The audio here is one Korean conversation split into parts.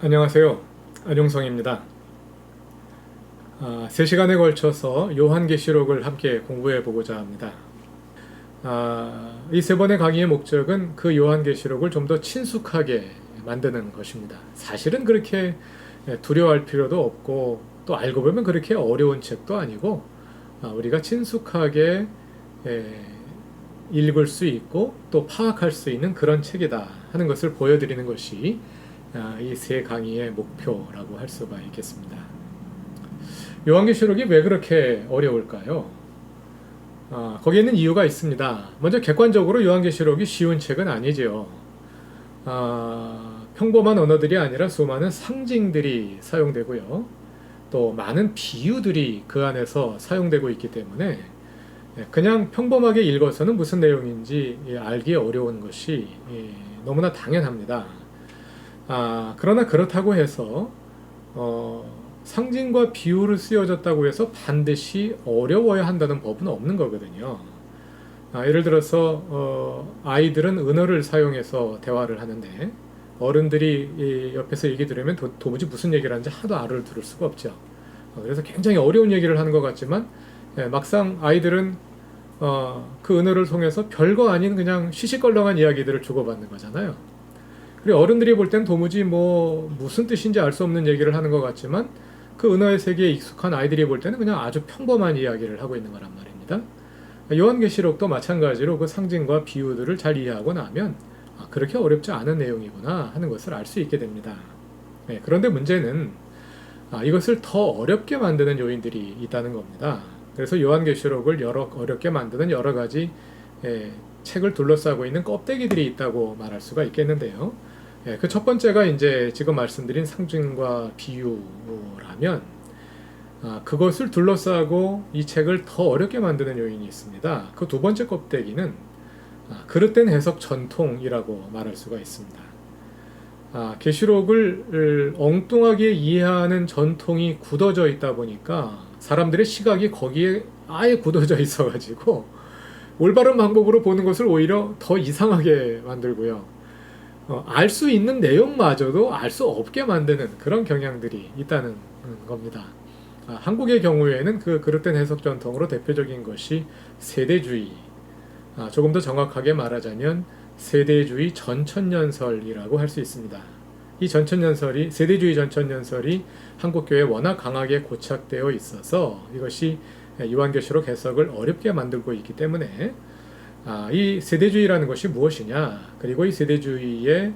안녕하세요. 안용성입니다. 3시간에 걸쳐서 요한계시록을 함께 공부해 보고자 합니다. 이 3번의 강의의 목적은 그 요한계시록을 좀 더 친숙하게 만드는 것입니다. 사실은 그렇게 두려워할 필요도 없고 또 알고 보면 그렇게 어려운 책도 아니고 우리가 친숙하게 읽을 수 있고 또 파악할 수 있는 그런 책이다 하는 것을 보여드리는 것이 이 3강의의 목표라고 할 수가 있겠습니다. 요한계시록이 왜 그렇게 어려울까요? 거기에 있는 이유가 있습니다. 먼저 객관적으로 요한계시록이 쉬운 책은 아니지요. 평범한 언어들이 아니라 수많은 상징들이 사용되고요. 또 많은 비유들이 그 안에서 사용되고 있기 때문에 그냥 평범하게 읽어서는 무슨 내용인지 알기 어려운 것이 너무나 당연합니다. 그러나 그렇다고 해서 상징과 비유를 쓰여졌다고 해서 반드시 어려워야 한다는 법은 없는 거거든요. 예를 들어서 아이들은 은어를 사용해서 대화를 하는데 어른들이 옆에서 얘기 들으면 도무지 무슨 얘기를 하는지 하나도 알아들을 수가 없죠. 그래서 굉장히 어려운 얘기를 하는 것 같지만 막상 아이들은 그 은어를 통해서 별거 아닌 그냥 시시껄렁한 이야기들을 주고받는 거잖아요. 그리고 어른들이 볼 땐 도무지 무슨 뜻인지 알 수 없는 얘기를 하는 것 같지만 그 은어의 세계에 익숙한 아이들이 볼 때는 그냥 아주 평범한 이야기를 하고 있는 거란 말입니다. 요한계시록도 마찬가지로 그 상징과 비유들을 잘 이해하고 나면 그렇게 어렵지 않은 내용이구나 하는 것을 알 수 있게 됩니다. 그런데 문제는 이것을 더 어렵게 만드는 요인들이 있다는 겁니다. 그래서 요한계시록을 어렵게 만드는 여러 가지 책을 둘러싸고 있는 껍데기들이 있다고 말할 수가 있겠는데요. 그 첫 번째가 이제 지금 말씀드린 상징과 비유라면 그것을 둘러싸고 이 책을 더 어렵게 만드는 요인이 있습니다. 그 두 번째 껍데기는 그릇된 해석 전통이라고 말할 수가 있습니다. 계시록을 엉뚱하게 이해하는 전통이 굳어져 있다 보니까 사람들의 시각이 거기에 아예 굳어져 있어가지고 올바른 방법으로 보는 것을 오히려 더 이상하게 만들고요. 알 수 있는 내용마저도 알 수 없게 만드는 그런 경향들이 있다는 겁니다. 한국의 경우에는 그 그릇된 해석 전통으로 대표적인 것이 세대주의, 조금 더 정확하게 말하자면 세대주의 전천년설이라고 할 수 있습니다. 이 세대주의 전천년설이 한국교회에 워낙 강하게 고착되어 있어서 이것이 요한계시록 해석을 어렵게 만들고 있기 때문에 이 세대주의라는 것이 무엇이냐, 그리고 이 세대주의의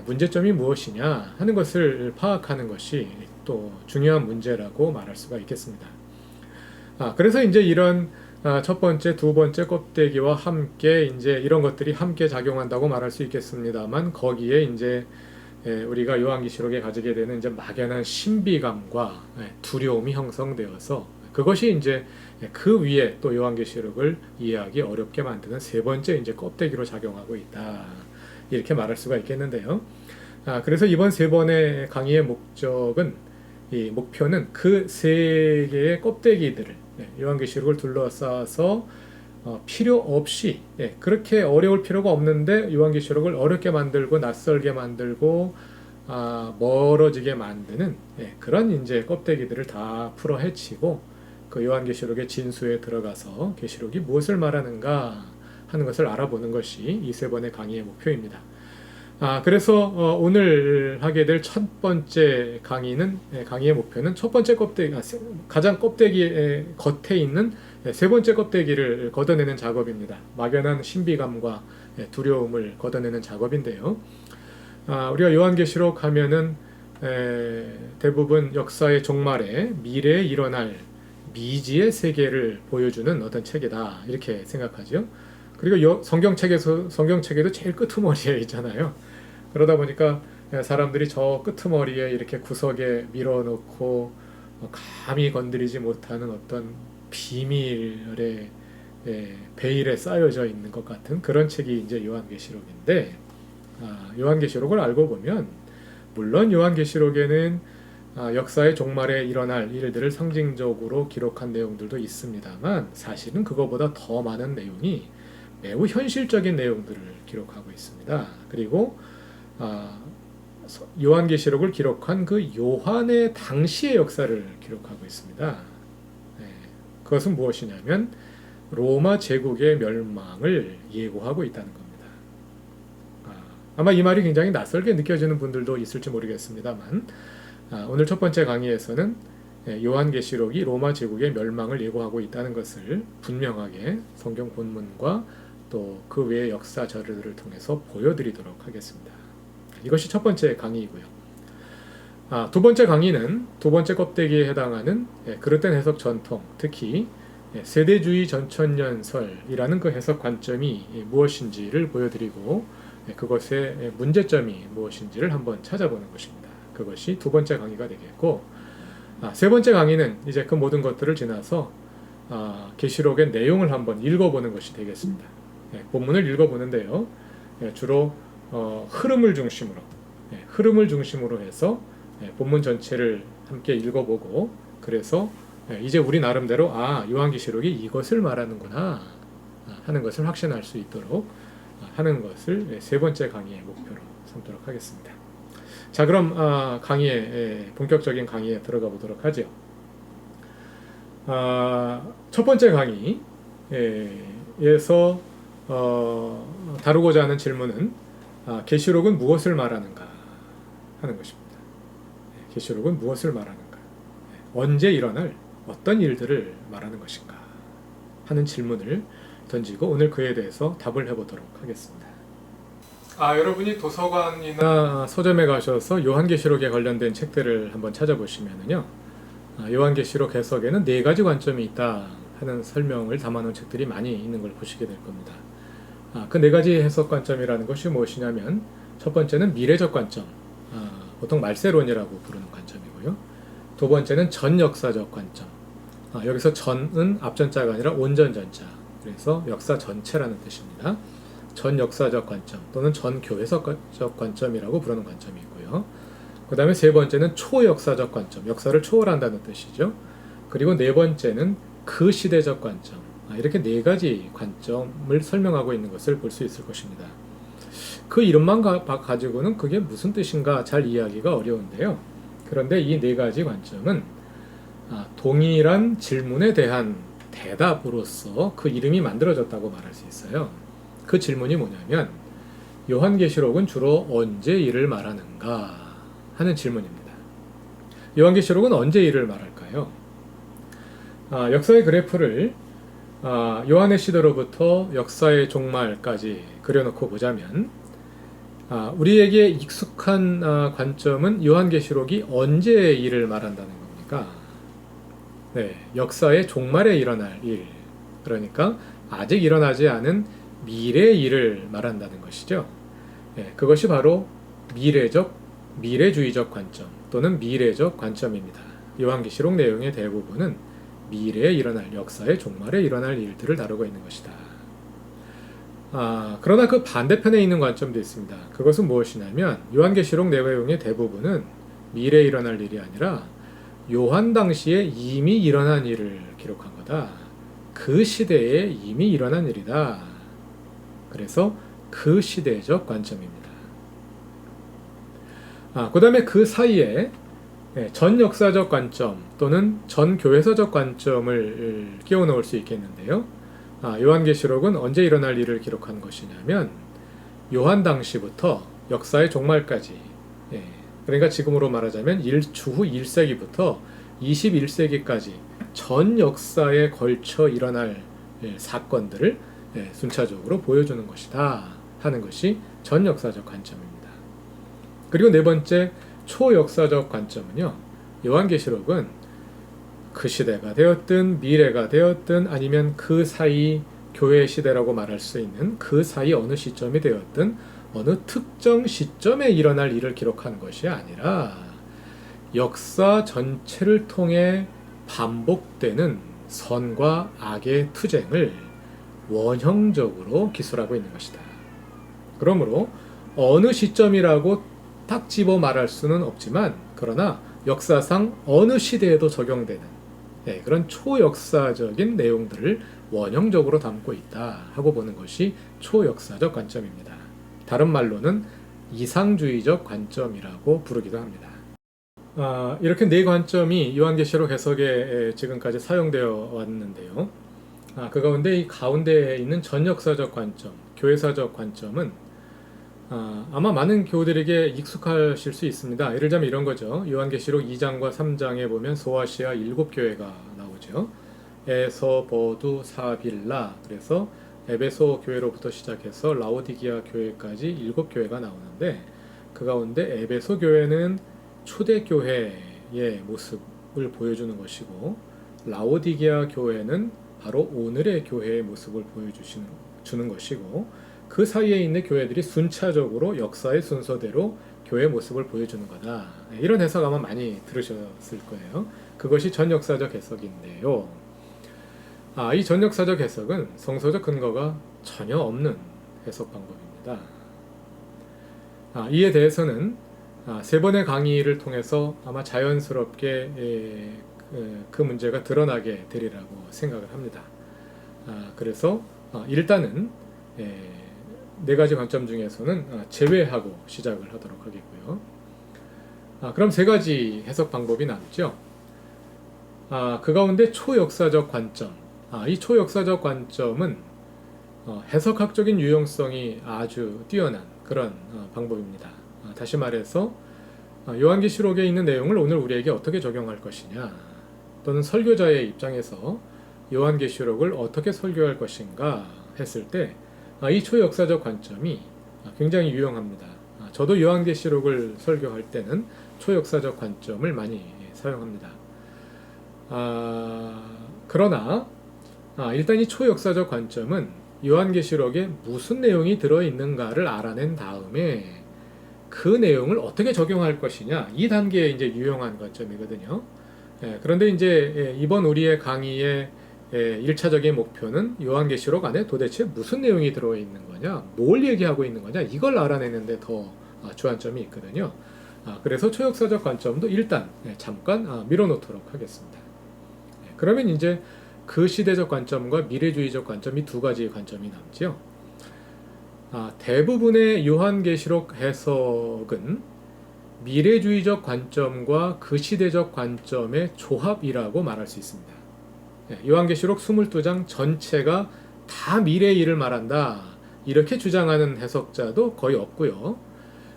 문제점이 무엇이냐 하는 것을 파악하는 것이 또 중요한 문제라고 말할 수가 있겠습니다. 그래서 이제 이런 첫 번째, 두 번째 껍데기와 함께 이제 이런 것들이 함께 작용한다고 말할 수 있겠습니다만 거기에 이제 우리가 요한계시록에 가지게 되는 이제 막연한 신비감과 두려움이 형성되어서 그것이 이제 그 위에 또 요한계시록을 이해하기 어렵게 만드는 세 번째 이제 껍데기로 작용하고 있다. 이렇게 말할 수가 있겠는데요. 그래서 이번 세 번의 강의의 이 목표는 그 세 개의 껍데기들을 요한계시록을 둘러싸서 필요 없이 그렇게 어려울 필요가 없는데 요한계시록을 어렵게 만들고 낯설게 만들고 멀어지게 만드는 그런 이제 껍데기들을 다 풀어 헤치고 그 요한계시록의 진수에 들어가서 계시록이 무엇을 말하는가 하는 것을 알아보는 것이 이 세 번의 강의의 목표입니다. 그래서 오늘 하게 될 첫 번째 강의의 목표는 첫 번째 껍데기, 가장 껍데기의 겉에 있는 세 번째 껍데기를 걷어내는 작업입니다. 막연한 신비감과 두려움을 걷어내는 작업인데요. 우리가 요한계시록 하면은 대부분 역사의 종말에 미래에 일어날 미지의 세계를 보여주는 어떤 책이다 이렇게 생각하죠. 그리고 성경책에도 제일 끄트머리에 있잖아요. 그러다 보니까 사람들이 저 끄트머리에 이렇게 구석에 밀어놓고 감히 건드리지 못하는 어떤 비밀의 베일에 쌓여져 있는 것 같은 그런 책이 이제 요한계시록인데 요한계시록을 알고 보면 물론 요한계시록에는 역사의 종말에 일어날 일들을 상징적으로 기록한 내용들도 있습니다만 사실은 그거보다 더 많은 내용이 매우 현실적인 내용들을 기록하고 있습니다. 그리고 요한계시록을 기록한 그 요한의 당시의 역사를 기록하고 있습니다. 그것은 무엇이냐면 로마 제국의 멸망을 예고하고 있다는 겁니다. 아마 이 말이 굉장히 낯설게 느껴지는 분들도 있을지 모르겠습니다만 오늘 첫 번째 강의에서는 요한계시록이 로마 제국의 멸망을 예고하고 있다는 것을 분명하게 성경 본문과 또 그 외의 역사 자료들을 통해서 보여드리도록 하겠습니다. 이것이 첫 번째 강의이고요. 두 번째 강의는 두 번째 껍데기에 해당하는 그릇된 해석 전통, 특히 세대주의 전천년설이라는 그 해석 관점이 무엇인지를 보여드리고 그것의 문제점이 무엇인지를 한번 찾아보는 것입니다. 그것이 두 번째 강의가 되겠고, 세 번째 강의는 이제 그 모든 것들을 지나서 계시록의 내용을 한번 읽어보는 것이 되겠습니다. 본문을 읽어보는데요. 주로 흐름을 중심으로 해서 본문 전체를 함께 읽어보고, 그래서 이제 우리 나름대로 요한계시록이 이것을 말하는구나 하는 것을 확신할 수 있도록 하는 것을 세 번째 강의의 목표로 삼도록 하겠습니다. 자, 그럼 본격적인 강의에 들어가 보도록 하죠. 첫 번째 강의에서 다루고자 하는 질문은 계시록은 무엇을 말하는가 하는 것입니다. 계시록은 무엇을 말하는가, 언제 일어날 어떤 일들을 말하는 것인가 하는 질문을 던지고 오늘 그에 대해서 답을 해보도록 하겠습니다. 여러분이 도서관이나 서점에 가셔서 요한계시록에 관련된 책들을 한번 찾아보시면은요, 요한계시록 해석에는 네 가지 관점이 있다 하는 설명을 담아놓은 책들이 많이 있는 걸 보시게 될 겁니다. 그 네 가지 해석 관점이라는 것이 무엇이냐면, 첫 번째는 미래적 관점, 보통 말세론이라고 부르는 관점이고요. 두 번째는 전역사적 관점, 여기서 전은 앞전자가 아니라 온전전자, 그래서 역사 전체라는 뜻입니다. 전역사적 관점 또는 전교회적 관점이라고 부르는 관점이 있고요. 그 다음에 세 번째는 초역사적 관점, 역사를 초월한다는 뜻이죠. 그리고 네 번째는 그 시대적 관점, 이렇게 네 가지 관점을 설명하고 있는 것을 볼 수 있을 것입니다. 그 이름만 가지고는 그게 무슨 뜻인가 잘 이해하기가 어려운데요. 그런데 이 네 가지 관점은 동일한 질문에 대한 대답으로서 그 이름이 만들어졌다고 말할 수 있어요. 그 질문이 뭐냐면, 요한계시록은 주로 언제 일을 말하는가 하는 질문입니다. 요한계시록은 언제 일을 말할까요? 역사의 그래프를 요한의 시대로부터 역사의 종말까지 그려놓고 보자면, 우리에게 익숙한 관점은 요한계시록이 언제 일을 말한다는 겁니까? 역사의 종말에 일어날 일, 그러니까 아직 일어나지 않은 미래의 일을 말한다는 것이죠. 그것이 바로 미래주의적 관점 또는 미래적 관점입니다. 요한계시록 내용의 대부분은 미래에 일어날, 역사의 종말에 일어날 일들을 다루고 있는 것이다. 그러나 그 반대편에 있는 관점도 있습니다. 그것은 무엇이냐면, 요한계시록 내용의 대부분은 미래에 일어날 일이 아니라 요한 당시에 이미 일어난 일을 기록한 거다. 그 시대에 이미 일어난 일이다. 그래서 그 시대적 관점입니다. 그 다음에 그 사이에 전역사적 관점 또는 전교회서적 관점을 끼워 넣을 수 있겠는데요. 요한계시록은 언제 일어날 일을 기록한 것이냐면, 요한 당시부터 역사의 종말까지, 그러니까 지금으로 말하자면 주후 1세기부터 21세기까지 전 역사에 걸쳐 일어날 사건들을 순차적으로 보여주는 것이다 하는 것이 전역사적 관점입니다. 그리고 네 번째, 초역사적 관점은요, 요한계시록은 그 시대가 되었든 미래가 되었든 아니면 그 사이 교회 시대라고 말할 수 있는 그 사이 어느 시점이 되었든 어느 특정 시점에 일어날 일을 기록하는 것이 아니라 역사 전체를 통해 반복되는 선과 악의 투쟁을 원형적으로 기술하고 있는 것이다. 그러므로 어느 시점이라고 딱 집어 말할 수는 없지만, 그러나 역사상 어느 시대에도 적용되는 그런 초역사적인 내용들을 원형적으로 담고 있다 하고 보는 것이 초역사적 관점입니다. 다른 말로는 이상주의적 관점이라고 부르기도 합니다. 이렇게 네 관점이 요한계시록 해석에 지금까지 사용되어 왔는데요. 그 가운데 이 가운데에 있는 전역사적 관점, 교회사적 관점은 아마 많은 교우들에게 익숙하실 수 있습니다. 예를 들자면 이런 거죠. 요한계시록 2장과 3장에 보면 소아시아 7교회가 나오죠. 에서, 버두, 사빌라, 그래서 에베소 교회로부터 시작해서 라오디기아 교회까지 7교회가 나오는데 그 가운데 에베소 교회는 초대교회의 모습을 보여주는 것이고 라오디기아 교회는 바로 오늘의 교회의 모습을 보여주는 것이고 그 사이에 있는 교회들이 순차적으로 역사의 순서대로 교회의 모습을 보여주는 거다. 이런 해석 아마 많이 들으셨을 거예요. 그것이 전역사적 해석인데요. 이 전역사적 해석은 성서적 근거가 전혀 없는 해석 방법입니다. 이에 대해서는 세 번의 강의를 통해서 아마 자연스럽게 그 문제가 드러나게 되리라고 생각을 합니다. 그래서 일단은 네 가지 관점 중에서는 제외하고 시작을 하도록 하겠고요. 그럼 세 가지 해석 방법이 남죠. 그 가운데 초역사적 관점. 이 초역사적 관점은 해석학적인 유용성이 아주 뛰어난 그런 방법입니다. 다시 말해서 요한계시록에 있는 내용을 오늘 우리에게 어떻게 적용할 것이냐, 또는 설교자의 입장에서 요한계시록을 어떻게 설교할 것인가 했을 때 이 초역사적 관점이 굉장히 유용합니다. 저도 요한계시록을 설교할 때는 초역사적 관점을 많이 사용합니다. 그러나 일단 이 초역사적 관점은 요한계시록에 무슨 내용이 들어있는가를 알아낸 다음에 그 내용을 어떻게 적용할 것이냐, 이 단계에 이제 유용한 관점이거든요. 그런데 이제 이번 우리의 강의의 1차적인 목표는 요한계시록 안에 도대체 무슨 내용이 들어있는 거냐, 뭘 얘기하고 있는 거냐, 이걸 알아내는데 더 주안점이 있거든요. 그래서 초역사적 관점도 일단 잠깐 밀어놓도록 하겠습니다. 그러면 이제 그 시대적 관점과 미래주의적 관점, 이 두 가지 관점이 남지요. 대부분의 요한계시록 해석은 미래주의적 관점과 그 시대적 관점의 조합이라고 말할 수 있습니다. 요한계시록 22장 전체가 다 미래의 일을 말한다, 이렇게 주장하는 해석자도 거의 없고요.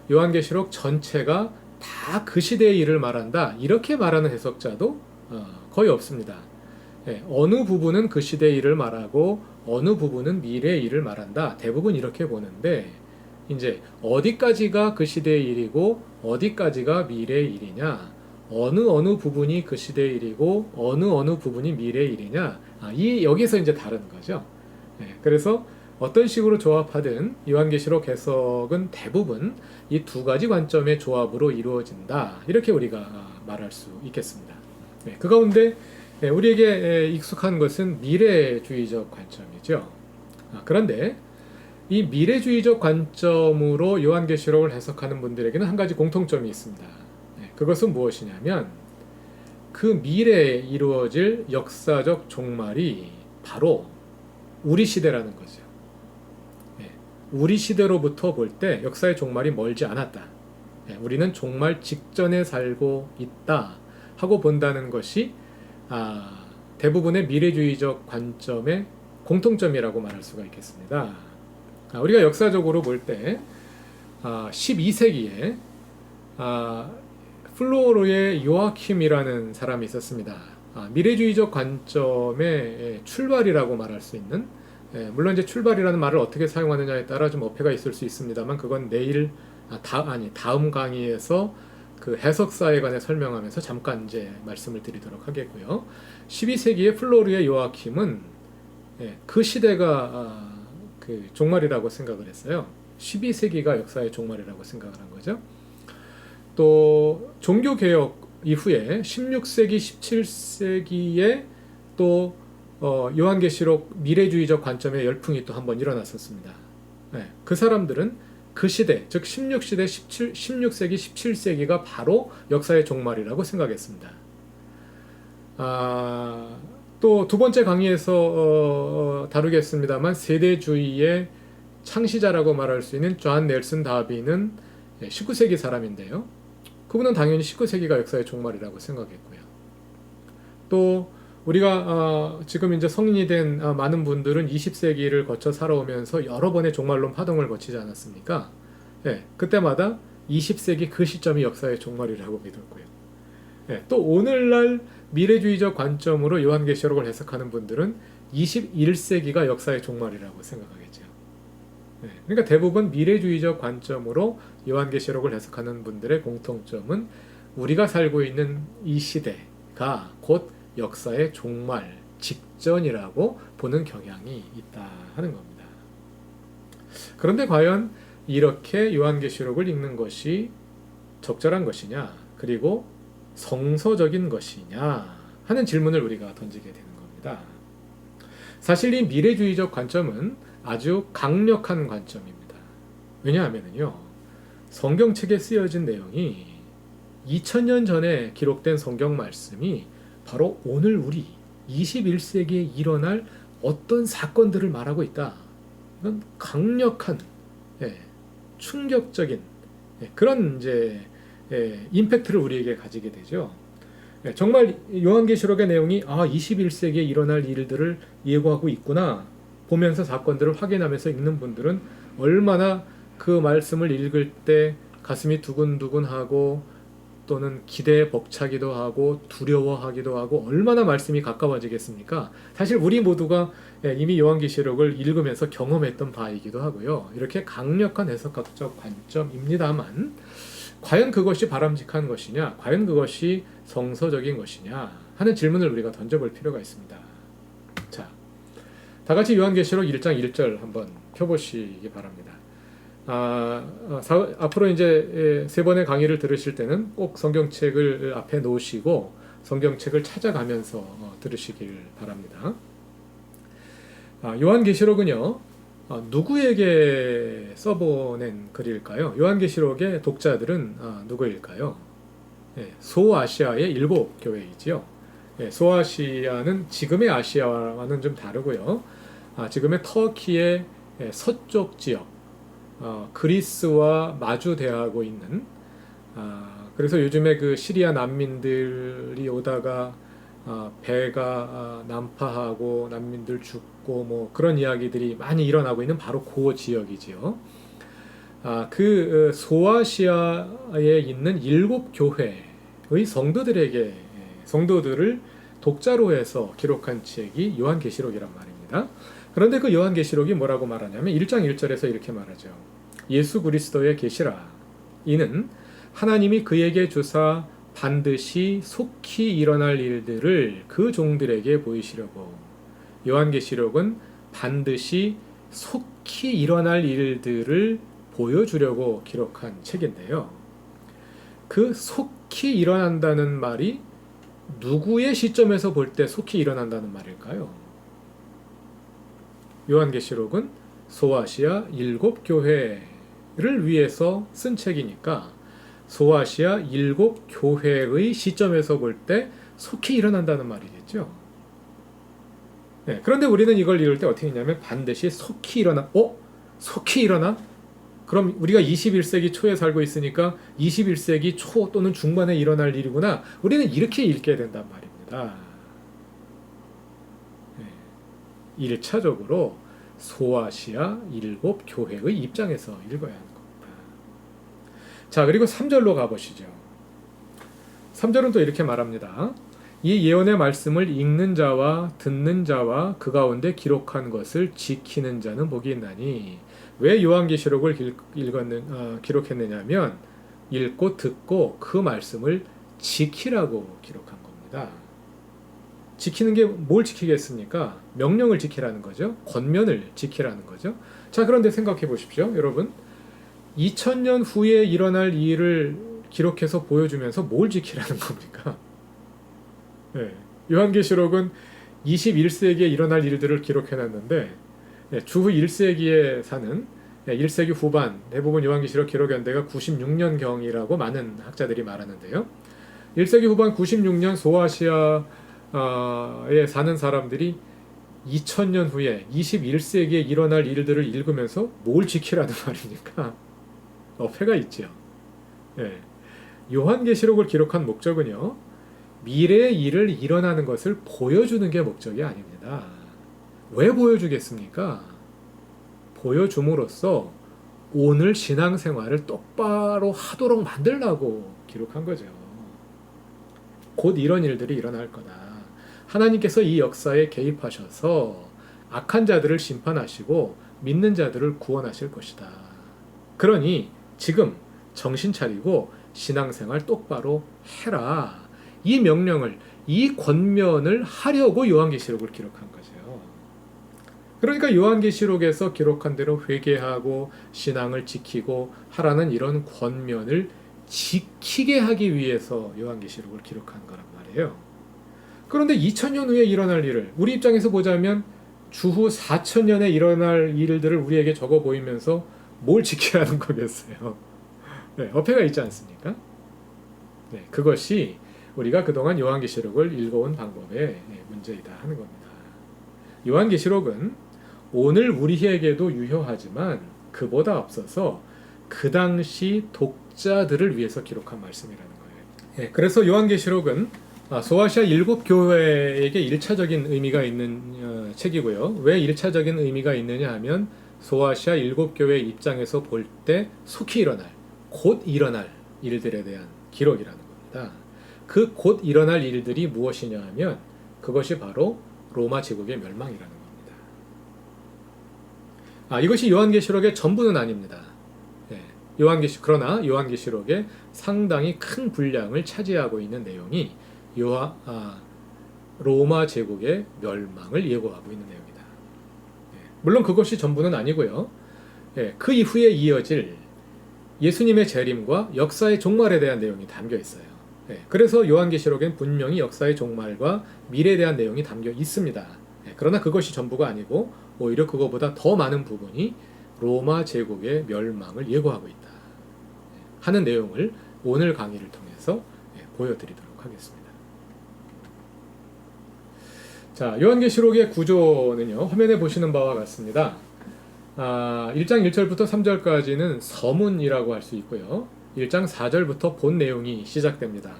요한계시록 전체가 다 그 시대의 일을 말한다, 이렇게 말하는 해석자도 거의 없습니다. 어느 부분은 그 시대의 일을 말하고 어느 부분은 미래의 일을 말한다, 대부분 이렇게 보는데, 이제 어디까지가 그 시대의 일이고 어디까지가 미래의 일이냐, 어느 부분이 그 시대의 일이고 어느 부분이 미래의 일이냐, 여기서 이제 다른 거죠. 그래서 어떤 식으로 조합하든 요한계시록 해석은 대부분 이 두 가지 관점의 조합으로 이루어진다, 이렇게 우리가 말할 수 있겠습니다. 그 가운데 우리에게 익숙한 것은 미래주의적 관점이죠. 그런데 이 미래주의적 관점으로 요한계시록을 해석하는 분들에게는 한 가지 공통점이 있습니다. 그것은 무엇이냐면 그 미래에 이루어질 역사적 종말이 바로 우리 시대라는 거죠. 우리 시대로부터 볼 때 역사의 종말이 멀지 않았다, 우리는 종말 직전에 살고 있다 하고 본다는 것이 대부분의 미래주의적 관점의 공통점이라고 말할 수가 있겠습니다. 우리가 역사적으로 볼 때 12세기에 플로르의 요아킴이라는 사람이 있었습니다. 미래주의적 관점의 출발이라고 말할 수 있는, 물론 이제 출발이라는 말을 어떻게 사용하느냐에 따라 좀 어폐가 있을 수 있습니다만, 그건 다음 강의에서 그 해석사에 관해 설명하면서 잠깐 이제 말씀을 드리도록 하겠고요. 12세기의 플로르의 요아킴은 그 시대가 그 종말이라고 생각을 했어요. 12세기가 역사의 종말이라고 생각을 한 거죠. 또 종교개혁 이후에 16세기, 17세기에 또 요한계시록 미래주의적 관점의 열풍이 또 한번 일어났었습니다. 그 사람들은 그 시대, 즉 16시대, 16세기, 17세기가 바로 역사의 종말이라고 생각했습니다. 또 두 번째 강의에서 다루겠습니다만 세대주의의 창시자라고 말할 수 있는 존 넬슨 다비는 19세기 사람인데요. 그분은 당연히 19세기가 역사의 종말이라고 생각했고요. 또 우리가 지금 이제 성인이 된 많은 분들은 20세기를 거쳐 살아오면서 여러 번의 종말론 파동을 거치지 않았습니까? 예, 그때마다 20세기 그 시점이 역사의 종말이라고 믿었고요. 예, 또 오늘날 미래주의적 관점으로 요한계시록을 해석하는 분들은 21세기가 역사의 종말이라고 생각하겠죠. 예, 그러니까 대부분 미래주의적 관점으로 요한계시록을 해석하는 분들의 공통점은 우리가 살고 있는 이 시대가 곧 역사의 종말 직전이라고 보는 경향이 있다 하는 겁니다. 그런데 과연 이렇게 요한계시록을 읽는 것이 적절한 것이냐, 그리고 성서적인 것이냐 하는 질문을 우리가 던지게 되는 겁니다. 사실 이 미래주의적 관점은 아주 강력한 관점입니다. 왜냐하면요, 성경책에 쓰여진 내용이 2000년 전에 기록된 성경 말씀이 바로 오늘 우리 21세기에 일어날 어떤 사건들을 말하고 있다. 이건 강력한, 충격적인 그런 이제 임팩트를 우리에게 가지게 되죠. 정말 요한계시록의 내용이 21세기에 일어날 일들을 예고하고 있구나 보면서 사건들을 확인하면서 읽는 분들은 얼마나 그 말씀을 읽을 때 가슴이 두근두근하고 또는 기대에 벅차기도 하고 두려워하기도 하고 얼마나 말씀이 가까워지겠습니까? 사실 우리 모두가 이미 요한계시록을 읽으면서 경험했던 바이기도 하고요. 이렇게 강력한 해석학적 관점입니다만 과연 그것이 바람직한 것이냐, 과연 그것이 성서적인 것이냐 하는 질문을 우리가 던져볼 필요가 있습니다. 자, 다 같이 요한계시록 1장 1절 한번 펴보시기 바랍니다. 앞으로 이제 세 번의 강의를 들으실 때는 꼭 성경책을 앞에 놓으시고 성경책을 찾아가면서 들으시길 바랍니다. 요한계시록은요, 누구에게 써보낸 글일까요? 요한계시록의 독자들은 누구일까요? 소아시아의 7교회이지요. 소아시아는 지금의 아시아와는 좀 다르고요. 지금의 터키의 서쪽 지역, 그리스와 마주대하고 있는, 그래서 요즘에 그 시리아 난민들이 오다가 배가 난파하고 난민들 죽고 뭐 그런 이야기들이 많이 일어나고 있는 바로 그 지역이지요. 그 소아시아에 있는 7교회의 성도들을 독자로 해서 기록한 책이 요한계시록이란 말입니다. 그런데 그 요한계시록이 뭐라고 말하냐면 1장 1절에서 이렇게 말하죠. 예수 그리스도의 계시라. 이는 하나님이 그에게 주사 반드시 속히 일어날 일들을 그 종들에게 보이시려고. 요한계시록은 반드시 속히 일어날 일들을 보여주려고 기록한 책인데요. 그 속히 일어난다는 말이 누구의 시점에서 볼 때 속히 일어난다는 말일까요? 요한계시록은 소아시아 7교회를 위해서 쓴 책이니까 소아시아 7교회의 시점에서 볼 때 속히 일어난다는 말이겠죠. 그런데 우리는 이걸 읽을 때 어떻게 했냐면 반드시 속히 일어나. 속히 일어나? 그럼 우리가 21세기 초에 살고 있으니까 21세기 초 또는 중반에 일어날 일이구나. 우리는 이렇게 읽게 된단 말입니다. 1차적으로 소아시아 7교회의 입장에서 읽어야 하는 겁니다. 자, 그리고 3절로 가보시죠. 3절은 또 이렇게 말합니다. 이 예언의 말씀을 읽는 자와 듣는 자와 그 가운데 기록한 것을 지키는 자는 복이 있나니. 왜 요한계시록을 기록했느냐면 읽고 듣고 그 말씀을 지키라고 기록한 겁니다. 지키는 게 뭘 지키겠습니까? 명령을 지키라는 거죠. 권면을 지키라는 거죠. 자, 그런데 생각해 보십시오. 여러분, 2000년 후에 일어날 일을 기록해서 보여주면서 뭘 지키라는 겁니까? 요한계시록은 21세기에 일어날 일들을 기록해놨는데 주후 1세기에 사는 1세기 후반 대부분 요한계시록 기록 연대가 96년경이라고 많은 학자들이 말하는데요. 1세기 후반 96년 소아시아에 사는 사람들이 2000년 후에 21세기에 일어날 일들을 읽으면서 뭘 지키라는 말입니까? 어폐가 있죠. 예. 요한계시록을 기록한 목적은요, 미래의 일을 일어나는 것을 보여주는 게 목적이 아닙니다. 왜 보여주겠습니까? 보여줌으로써 오늘 신앙생활을 똑바로 하도록 만들라고 기록한 거죠. 곧 이런 일들이 일어날 거다. 하나님께서 이 역사에 개입하셔서 악한 자들을 심판하시고 믿는 자들을 구원하실 것이다. 그러니 지금 정신 차리고 신앙생활 똑바로 해라. 이 명령을, 이 권면을 하려고 요한계시록을 기록한 거죠. 그러니까 요한계시록에서 기록한 대로 회개하고 신앙을 지키고 하라는 이런 권면을 지키게 하기 위해서 요한계시록을 기록한 거란 말이에요. 그런데 2000년 후에 일어날 일을 우리 입장에서 보자면 주후 4000년에 일어날 일들을 우리에게 적어 보이면서 뭘 지키라는 거겠어요. 네, 어폐가 있지 않습니까? 네, 그것이 우리가 그동안 요한계시록을 읽어온 방법의 문제이다 하는 겁니다. 요한계시록은 오늘 우리에게도 유효하지만 그보다 앞서서 그 당시 독자들을 위해서 기록한 말씀이라는 거예요. 그래서 요한계시록은 소아시아 7교회에게 1차적인 의미가 있는 책이고요. 왜 1차적인 의미가 있느냐 하면 소아시아 7교회 입장에서 볼 때 속히 일어날, 곧 일어날 일들에 대한 기록이라는 겁니다. 그 곧 일어날 일들이 무엇이냐 하면 그것이 바로 로마 제국의 멸망이라는 겁니다. 이것이 요한계시록의 전부는 아닙니다. 그러나 요한계시록의 상당히 큰 분량을 차지하고 있는 내용이 로마 제국의 멸망을 예고하고 있는 내용이다. 물론 그것이 전부는 아니고요. 그 이후에 이어질 예수님의 재림과 역사의 종말에 대한 내용이 담겨 있어요. 그래서 요한계시록엔 분명히 역사의 종말과 미래에 대한 내용이 담겨 있습니다. 그러나 그것이 전부가 아니고 오히려 그거보다 더 많은 부분이 로마 제국의 멸망을 예고하고 있다 하는 내용을 오늘 강의를 통해서 보여드리도록 하겠습니다. 자, 요한계시록의 구조는요, 화면에 보시는 바와 같습니다. 1장 1절부터 3절까지는 서문이라고 할 수 있고요. 1장 4절부터 본 내용이 시작됩니다.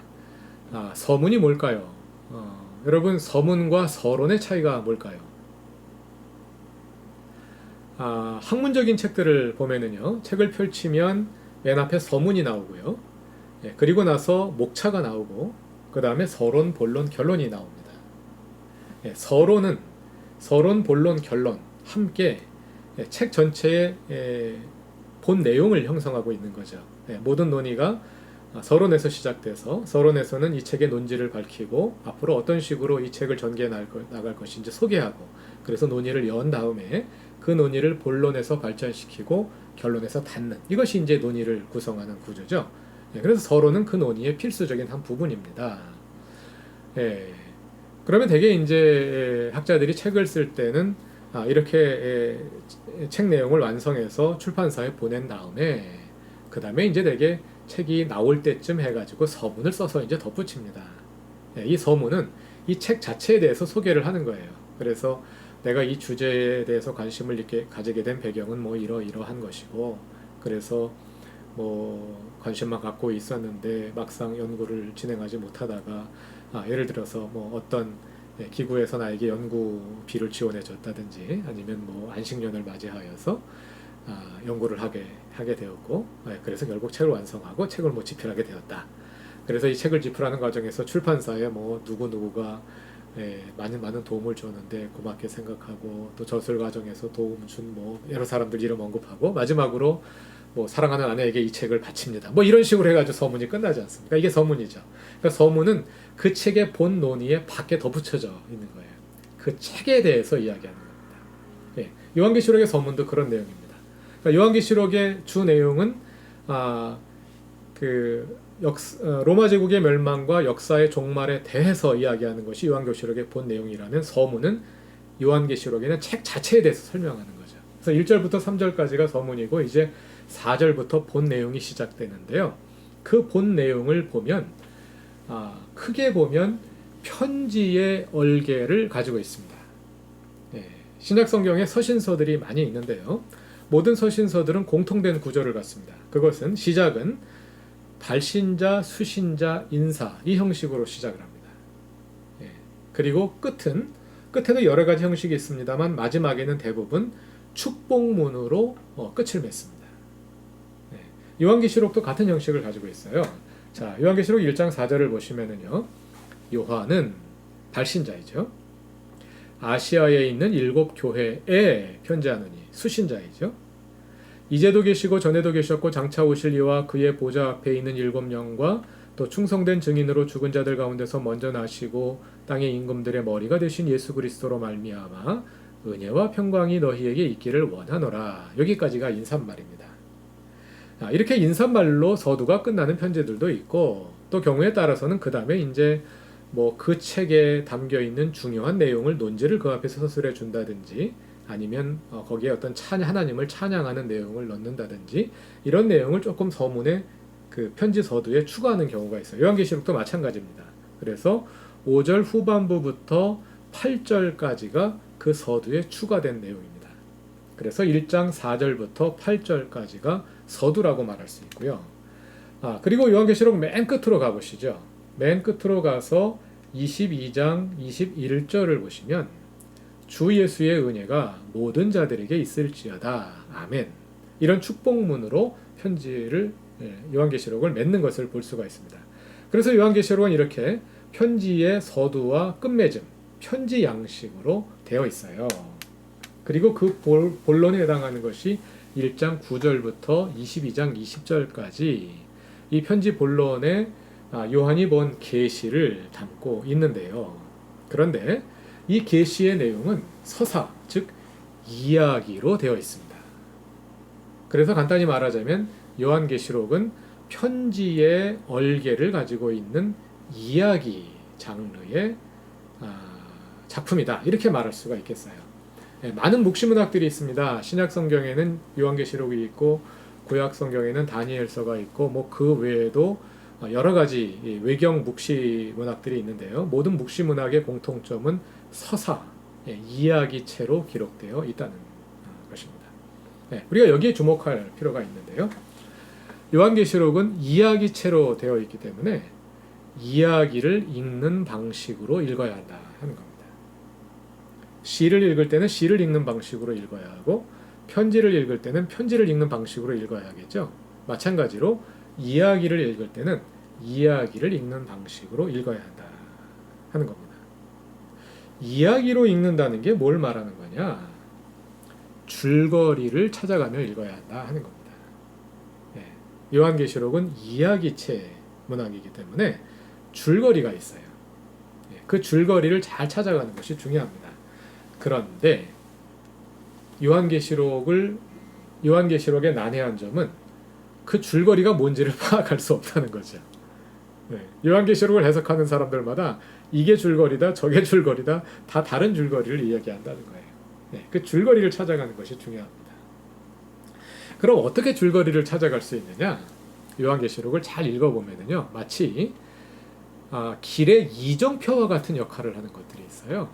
서문이 뭘까요? 여러분, 서문과 서론의 차이가 뭘까요? 학문적인 책들을 보면은요, 책을 펼치면 맨 앞에 서문이 나오고요. 그리고 나서 목차가 나오고, 그 다음에 서론, 본론, 결론이 나옵니다. 서론은 서론, 본론, 결론 함께 책 전체의 본 내용을 형성하고 있는 거죠. 모든 논의가 서론에서 시작돼서 서론에서는 이 책의 논지를 밝히고 앞으로 어떤 식으로 이 책을 전개해 나갈 것인지 소개하고, 그래서 논의를 연 다음에 그 논의를 본론에서 발전시키고 결론에서 닫는, 이것이 이제 논의를 구성하는 구조죠. 그래서 서론은 그 논의의 필수적인 한 부분입니다. 그러면 대개 이제 학자들이 책을 쓸 때는 이렇게 책 내용을 완성해서 출판사에 보낸 다음에 그 다음에 이제 대개 책이 나올 때쯤 해가지고 서문을 써서 이제 덧붙입니다. 이 서문은 이 책 자체에 대해서 소개를 하는 거예요. 그래서 내가 이 주제에 대해서 관심을 이렇게 가지게 된 배경은 뭐 이러한 것이고, 그래서 뭐 관심만 갖고 있었는데 막상 연구를 진행하지 못하다가 예를 들어서 뭐 어떤 기구에서 나에게 연구비를 지원해 줬다든지 아니면 뭐 안식년을 맞이하여서 연구를 하게 되었고, 그래서 결국 책을 완성하고 책을 뭐 집필하게 되었다. 그래서 이 책을 집필하는 과정에서 출판사에 뭐 누구누구가 많은 도움을 줬는데 고맙게 생각하고, 또 저술 과정에서 도움 준 뭐 여러 사람들 이름 언급하고, 마지막으로 뭐 사랑하는 아내에게 이 책을 바칩니다. 뭐 이런 식으로 해가지고 서문이 끝나지 않습니까? 이게 서문이죠. 그러니까 서문은 그 책의 본 논의에 밖에 덧붙여져 있는 거예요. 그 책에 대해서 이야기하는 겁니다. 요한계시록의 서문도 그런 내용입니다. 그러니까 요한계시록의 주 내용은 로마 제국의 멸망과 역사의 종말에 대해서 이야기하는 것이 요한계시록의 본 내용이라면, 서문은 요한계시록에는 책 자체에 대해서 설명하는 거죠. 그래서 1절부터 3절까지가 서문이고 이제 4절부터 본 내용이 시작되는데요. 그 본 내용을 보면 크게 보면 편지의 얼개를 가지고 있습니다. 신약 성경에 서신서들이 많이 있는데요. 모든 서신서들은 공통된 구조를 갖습니다. 그것은 시작은 발신자, 수신자, 인사 이 형식으로 시작을 합니다. 그리고 끝에도 여러 가지 형식이 있습니다만 마지막에는 대부분 축복문으로 끝을 맺습니다. 요한계시록도 같은 형식을 가지고 있어요. 자, 요한계시록 1장 4절을 보시면은요. 요한은 발신자이죠. 아시아에 있는 7 교회에 편지하노니 수신자이죠. 이제도 계시고 전에도 계셨고 장차 오실 이와 그의 보좌 앞에 있는 7 영과 또 충성된 증인으로 죽은 자들 가운데서 먼저 나시고 땅의 임금들의 머리가 되신 예수 그리스도로 말미암아 은혜와 평강이 너희에게 있기를 원하노라. 여기까지가 인사말입니다. 이렇게 인사말로 서두가 끝나는 편지들도 있고 또 경우에 따라서는 그 다음에 이제 그 책에 담겨 있는 중요한 내용을 논지를 그 앞에서 서술해 준다든지 아니면 거기에 어떤 하나님을 찬양하는 내용을 넣는다든지 이런 내용을 조금 서문에 그 편지 서두에 추가하는 경우가 있어요. 요한계시록도 마찬가지입니다. 그래서 5절 후반부부터 8절까지가 그 서두에 추가된 내용입니다. 그래서 1장 4절부터 8절까지가 서두라고 말할 수 있고요. 그리고 요한계시록 맨 끝으로 가보시죠. 맨 끝으로 가서 22장 21절을 보시면 주 예수의 은혜가 모든 자들에게 있을지어다. 아멘. 이런 축복문으로 편지를 요한계시록을 맺는 것을 볼 수가 있습니다. 그래서 요한계시록은 이렇게 편지의 서두와 끝맺음, 편지 양식으로 되어 있어요. 그리고 그 본론에 해당하는 것이 1장 9절부터 22장 20절까지 이 편지 본론에 요한이 본 계시를 담고 있는데요. 그런데 이 계시의 내용은 서사, 즉 이야기로 되어 있습니다. 그래서 간단히 말하자면 요한계시록은 편지의 얼개를 가지고 있는 이야기 장르의 작품이다. 이렇게 말할 수가 있겠어요. 많은 묵시문학들이 있습니다. 신약 성경에는 요한계시록이 있고 구약 성경에는 다니엘서가 있고 그 외에도 여러 가지 외경 묵시문학들이 있는데요. 모든 묵시문학의 공통점은 서사, 이야기체로 기록되어 있다는 것입니다. 우리가 여기에 주목할 필요가 있는데요. 요한계시록은 이야기체로 되어 있기 때문에 이야기를 읽는 방식으로 읽어야 한다 하는 겁니다. 시를 읽을 때는 시를 읽는 방식으로 읽어야 하고 편지를 읽을 때는 편지를 읽는 방식으로 읽어야겠죠. 마찬가지로 이야기를 읽을 때는 이야기를 읽는 방식으로 읽어야 한다 하는 겁니다. 이야기로 읽는다는 게 뭘 말하는 거냐? 줄거리를 찾아가며 읽어야 한다 하는 겁니다. 요한계시록은 이야기체 문학이기 때문에 줄거리가 있어요. 그 줄거리를 잘 찾아가는 것이 중요합니다. 그런데 요한계시록의 난해한 점은 그 줄거리가 뭔지를 파악할 수 없다는 거죠. 요한계시록을 해석하는 사람들마다 이게 줄거리다, 저게 줄거리다, 다 다른 줄거리를 이야기한다는 거예요. 그 줄거리를 찾아가는 것이 중요합니다. 그럼 어떻게 줄거리를 찾아갈 수 있느냐? 요한계시록을 잘 읽어보면요, 마치 길의 이정표와 같은 역할을 하는 것들이 있어요.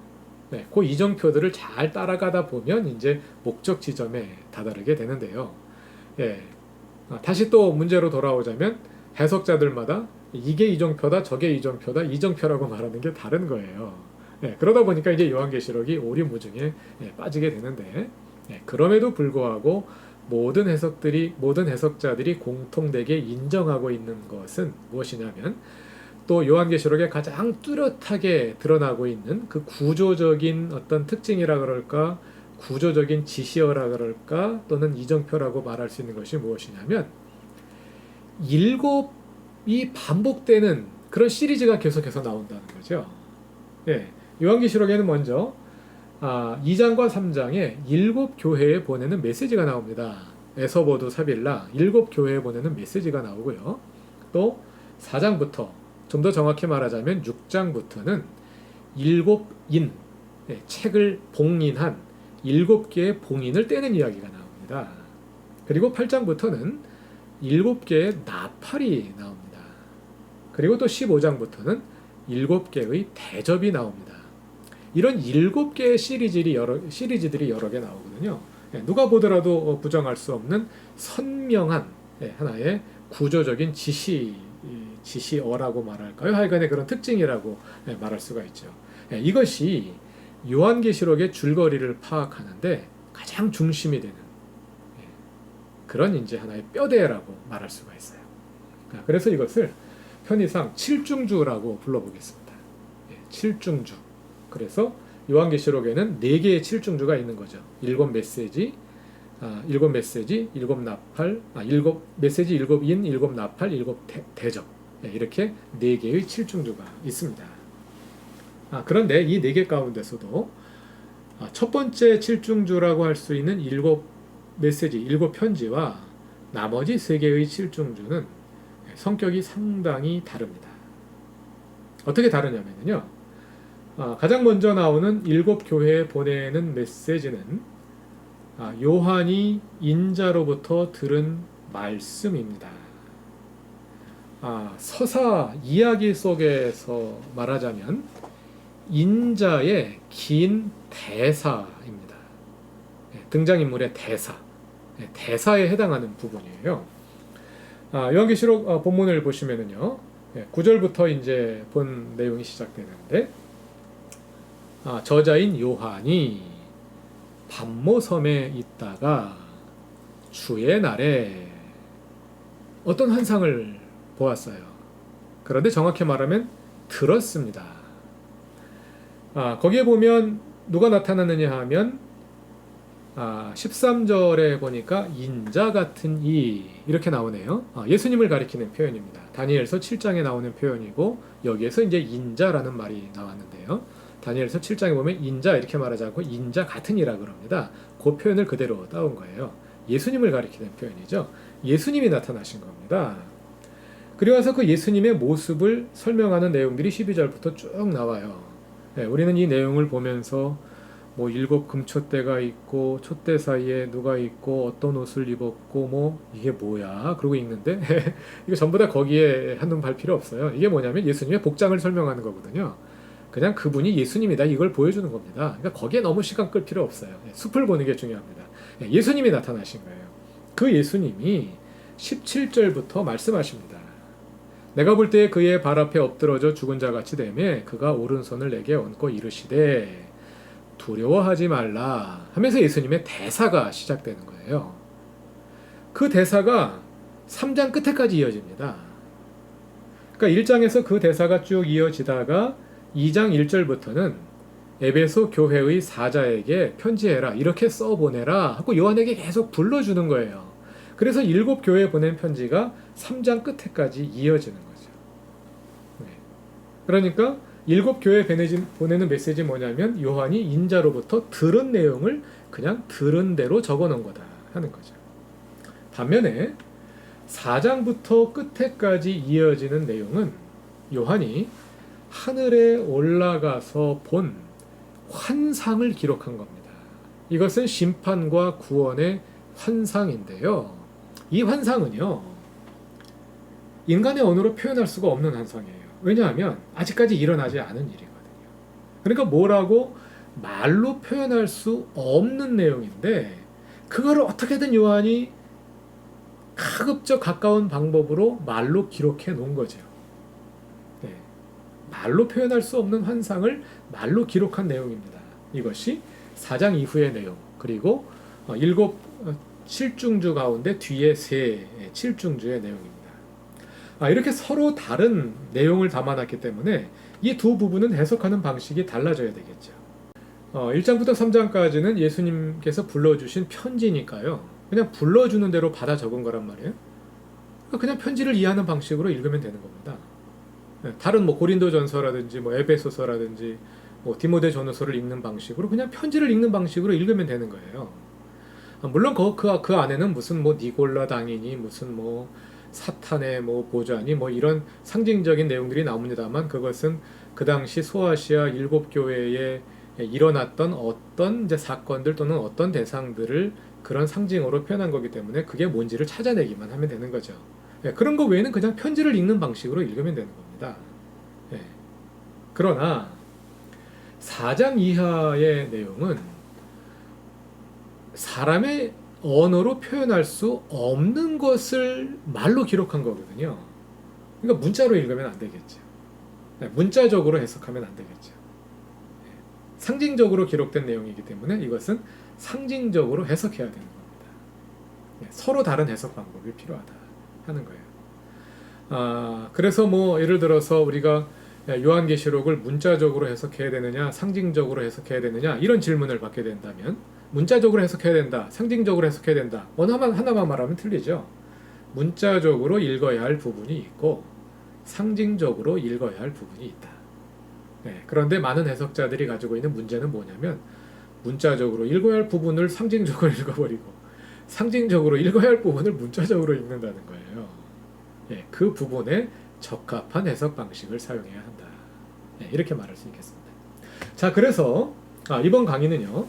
그 이정표들을 잘 따라가다 보면 이제 목적 지점에 다다르게 되는데요. 다시 또 문제로 돌아오자면 해석자들마다 이게 이정표다, 저게 이정표다, 이정표라고 말하는 게 다른 거예요. 그러다 보니까 이제 요한계시록이 오리무중에 빠지게 되는데, 그럼에도 불구하고 모든 해석자들이 공통되게 인정하고 있는 것은 무엇이냐면 또 요한계시록에 가장 뚜렷하게 드러나고 있는 그 구조적인 어떤 특징이라 그럴까, 구조적인 지시어라 그럴까, 또는 이정표라고 말할 수 있는 것이 무엇이냐면 7이 반복되는 그런 시리즈가 계속해서 나온다는 거죠. 요한계시록에는 먼저 2장과 3장에 7 교회에 보내는 메시지가 나옵니다. 에서보두 사빌라 7 교회에 보내는 메시지가 나오고요. 또 4장부터 좀 더 정확히 말하자면 6장부터는 7인 책을 봉인한 7개의 봉인을 떼는 이야기가 나옵니다. 그리고 8장부터는 7개의 나팔이 나옵니다. 그리고 또 15장부터는 7개의 대접이 나옵니다. 이런 7개의 시리즈들이 여러 개 나오거든요. 누가 보더라도 부정할 수 없는 선명한 하나의 구조적인 지시어라고 말할까요? 하여간의 그런 특징이라고 말할 수가 있죠. 이것이 요한계시록의 줄거리를 파악하는데 가장 중심이 되는 그런 이제 하나의 뼈대라고 말할 수가 있어요. 그래서 이것을 편의상 칠중주라고 불러보겠습니다. 칠중주. 그래서 요한계시록에는 4개의 칠중주가 있는 거죠. 7메시지, 7메시지, 7나팔, 7메시지, 7인, 7나팔, 7대접. 이렇게 4개의 칠중주가 있습니다. 그런데 이 4개 가운데서도 첫 번째 칠중주라고 할 수 있는 7메시지, 7편지와 나머지 3개의 칠중주는 성격이 상당히 다릅니다. 어떻게 다르냐면요. 가장 먼저 나오는 7교회에 보내는 메시지는 요한이 인자로부터 들은 말씀입니다. 서사 이야기 속에서 말하자면 인자의 긴 대사입니다. 등장인물의 대사에 해당하는 부분이에요. 요한계시록 본문을 보시면은요, 9절부터 이제 본 내용이 시작되는데, 저자인 요한이 밤모섬에 있다가 주의 날에 어떤 환상을 보았어요. 그런데 정확히 말하면 들었습니다. 거기에 보면 누가 나타나느냐 하면 13절에 보니까 인자 같은 이 이렇게 나오네요. 예수님을 가리키는 표현입니다. 다니엘서 7장에 나오는 표현이고 여기에서 이제 인자라는 말이 나왔는데요. 다니엘서 7장에 보면 인자 이렇게 말하지 않고 인자 같은 이라 그럽니다. 그 표현을 그대로 따온 거예요. 예수님을 가리키는 표현이죠. 예수님이 나타나신 겁니다. 그리고 와서 그 예수님의 모습을 설명하는 내용들이 12절부터 쭉 나와요. 우리는 이 내용을 보면서 뭐 7 금촛대가 있고 촛대 사이에 누가 있고 어떤 옷을 입었고 뭐 이게 뭐야 그러고 읽는데 이거 전부 다 거기에 한눈 팔 필요 없어요. 이게 뭐냐면 예수님의 복장을 설명하는 거거든요. 그냥 그분이 예수님이다 이걸 보여주는 겁니다. 그러니까 거기에 너무 시간 끌 필요 없어요. 숲을 보는 게 중요합니다. 예수님이 나타나신 거예요. 그 예수님이 17절부터 말씀하십니다. 내가 볼 때 그의 발 앞에 엎드러져 죽은 자 같이 되매 그가 오른손을 내게 얹고 이르시되 두려워하지 말라 하면서 예수님의 대사가 시작되는 거예요. 그 대사가 3장 끝에까지 이어집니다. 그러니까 1장에서 그 대사가 쭉 이어지다가 2장 1절부터는 에베소 교회의 사자에게 편지해라 이렇게 써보내라 하고 요한에게 계속 불러주는 거예요. 그래서 7교회에 보낸 편지가 3장 끝에까지 이어지는 거죠. 그러니까 7교회에 보내는 메시지 뭐냐면 요한이 인자로부터 들은 내용을 그냥 들은 대로 적어놓은 거다 하는 거죠. 반면에 4장부터 끝에까지 이어지는 내용은 요한이 하늘에 올라가서 본 환상을 기록한 겁니다. 이것은 심판과 구원의 환상인데요. 이 환상은요, 인간의 언어로 표현할 수가 없는 환상이에요. 왜냐하면 아직까지 일어나지 않은 일이거든요. 그러니까 뭐라고 말로 표현할 수 없는 내용인데 그거를 어떻게든 요한이 가급적 가까운 방법으로 말로 기록해 놓은 거죠. 말로 표현할 수 없는 환상을 말로 기록한 내용입니다. 이것이 4장 이후의 내용, 그리고 7중주 가운데 뒤에 7중주의 내용입니다. 이렇게 서로 다른 내용을 담아놨기 때문에 이 두 부분은 해석하는 방식이 달라져야 되겠죠. 1장부터 3장까지는 예수님께서 불러주신 편지니까요. 그냥 불러주는 대로 받아 적은 거란 말이에요. 그냥 편지를 이해하는 방식으로 읽으면 되는 겁니다. 다른 뭐 고린도전서라든지 뭐 에베소서라든지 뭐 디모데전서를 읽는 방식으로 그냥 편지를 읽는 방식으로 읽으면 되는 거예요. 물론 그 안에는 무슨 뭐 니골라 당이니 무슨 뭐 사탄의 뭐 보좌니 뭐 이런 상징적인 내용들이 나옵니다만 그것은 그 당시 소아시아 7교회의 일어났던 어떤 이제 사건들 또는 어떤 대상들을 그런 상징으로 표현한 거기 때문에 그게 뭔지를 찾아내기만 하면 되는 거죠. 그런 거 외에는 그냥 편지를 읽는 방식으로 읽으면 되는 겁니다. 그러나 4장 이하의 내용은 사람의 언어로 표현할 수 없는 것을 말로 기록한 거거든요. 그러니까 문자로 읽으면 안 되겠죠. 문자적으로 해석하면 안 되겠죠. 상징적으로 기록된 내용이기 때문에 이것은 상징적으로 해석해야 되는 겁니다. 서로 다른 해석 방법이 필요하다 하는 거예요. 그래서 뭐 예를 들어서 우리가 요한계시록을 문자적으로 해석해야 되느냐 상징적으로 해석해야 되느냐 이런 질문을 받게 된다면 문자적으로 해석해야 된다 상징적으로 해석해야 된다 하나만 말하면 틀리죠. 문자적으로 읽어야 할 부분이 있고 상징적으로 읽어야 할 부분이 있다. 그런데 많은 해석자들이 가지고 있는 문제는 뭐냐면 문자적으로 읽어야 할 부분을 상징적으로 읽어버리고 상징적으로 읽어야 할 부분을 문자적으로 읽는다는 거예요. 그 부분에 적합한 해석 방식을 사용해야 한다. 이렇게 말할 수 있겠습니다. 자, 그래서 이번 강의는요.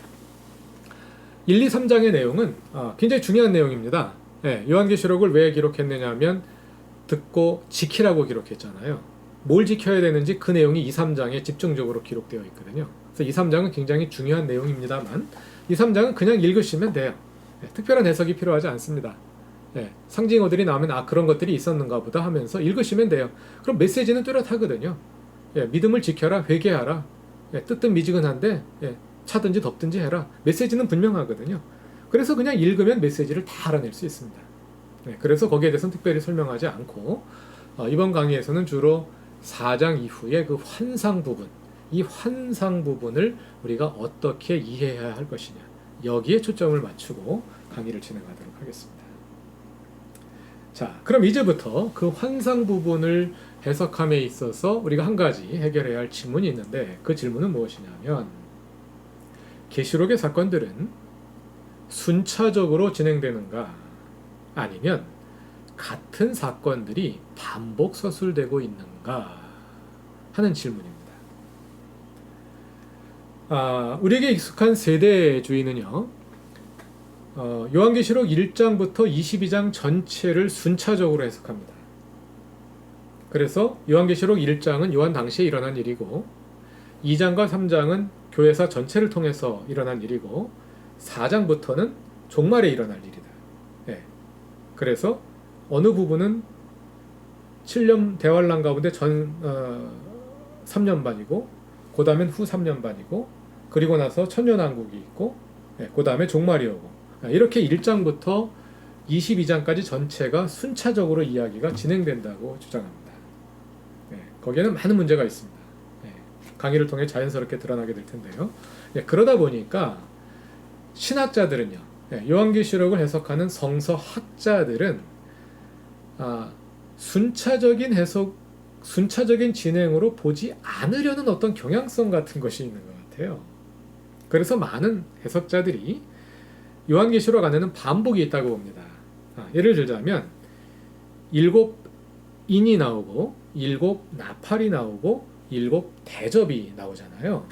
1, 2, 3장의 내용은 굉장히 중요한 내용입니다. 요한계시록을 왜 기록했느냐 하면 듣고 지키라고 기록했잖아요. 뭘 지켜야 되는지 그 내용이 2, 3장에 집중적으로 기록되어 있거든요. 그래서 2, 3장은 굉장히 중요한 내용입니다만 2, 3장은 그냥 읽으시면 돼요. 특별한 해석이 필요하지 않습니다. 상징어들이 나오면 그런 것들이 있었는가 보다 하면서 읽으시면 돼요. 그럼 메시지는 뚜렷하거든요. 믿음을 지켜라, 회개하라. 뜨뜻 미지근한데 차든지 덥든지 해라. 메시지는 분명하거든요. 그래서 그냥 읽으면 메시지를 다 알아낼 수 있습니다. 그래서 거기에 대해서는 특별히 설명하지 않고 이번 강의에서는 주로 4장 이후의 그 환상 부분, 이 환상 부분을 우리가 어떻게 이해해야 할 것이냐 여기에 초점을 맞추고 강의를 진행하도록 하겠습니다. 자, 그럼 이제부터 그 환상 부분을 해석함에 있어서 우리가 한 가지 해결해야 할 질문이 있는데 그 질문은 무엇이냐면 계시록의 사건들은 순차적으로 진행되는가 아니면 같은 사건들이 반복 서술되고 있는가 하는 질문입니다. 우리에게 익숙한 세대주의는요. 요한계시록 1장부터 22장 전체를 순차적으로 해석합니다. 그래서 요한계시록 1장은 요한 당시에 일어난 일이고 2장과 3장은 교회사 전체를 통해서 일어난 일이고 4장부터는 종말에 일어날 일이다. 그래서 어느 부분은 7년 대환란 가운데 3년 반이고 그 다음엔 후 3년 반이고 그리고 나서 천년왕국이 있고 그 다음에 종말이 오고 이렇게 1장부터 22장까지 전체가 순차적으로 이야기가 진행된다고 주장합니다. 거기에는 많은 문제가 있습니다. 강의를 통해 자연스럽게 드러나게 될 텐데요. 그러다 보니까 신학자들은요. 요한계시록을 해석하는 성서학자들은 순차적인 해석, 순차적인 진행으로 보지 않으려는 어떤 경향성 같은 것이 있는 것 같아요. 그래서 많은 해석자들이 요한계시록 안에는 반복이 있다고 봅니다. 예를 들자면 7인이 나오고 7나팔이 나오고 7대접이 나오잖아요.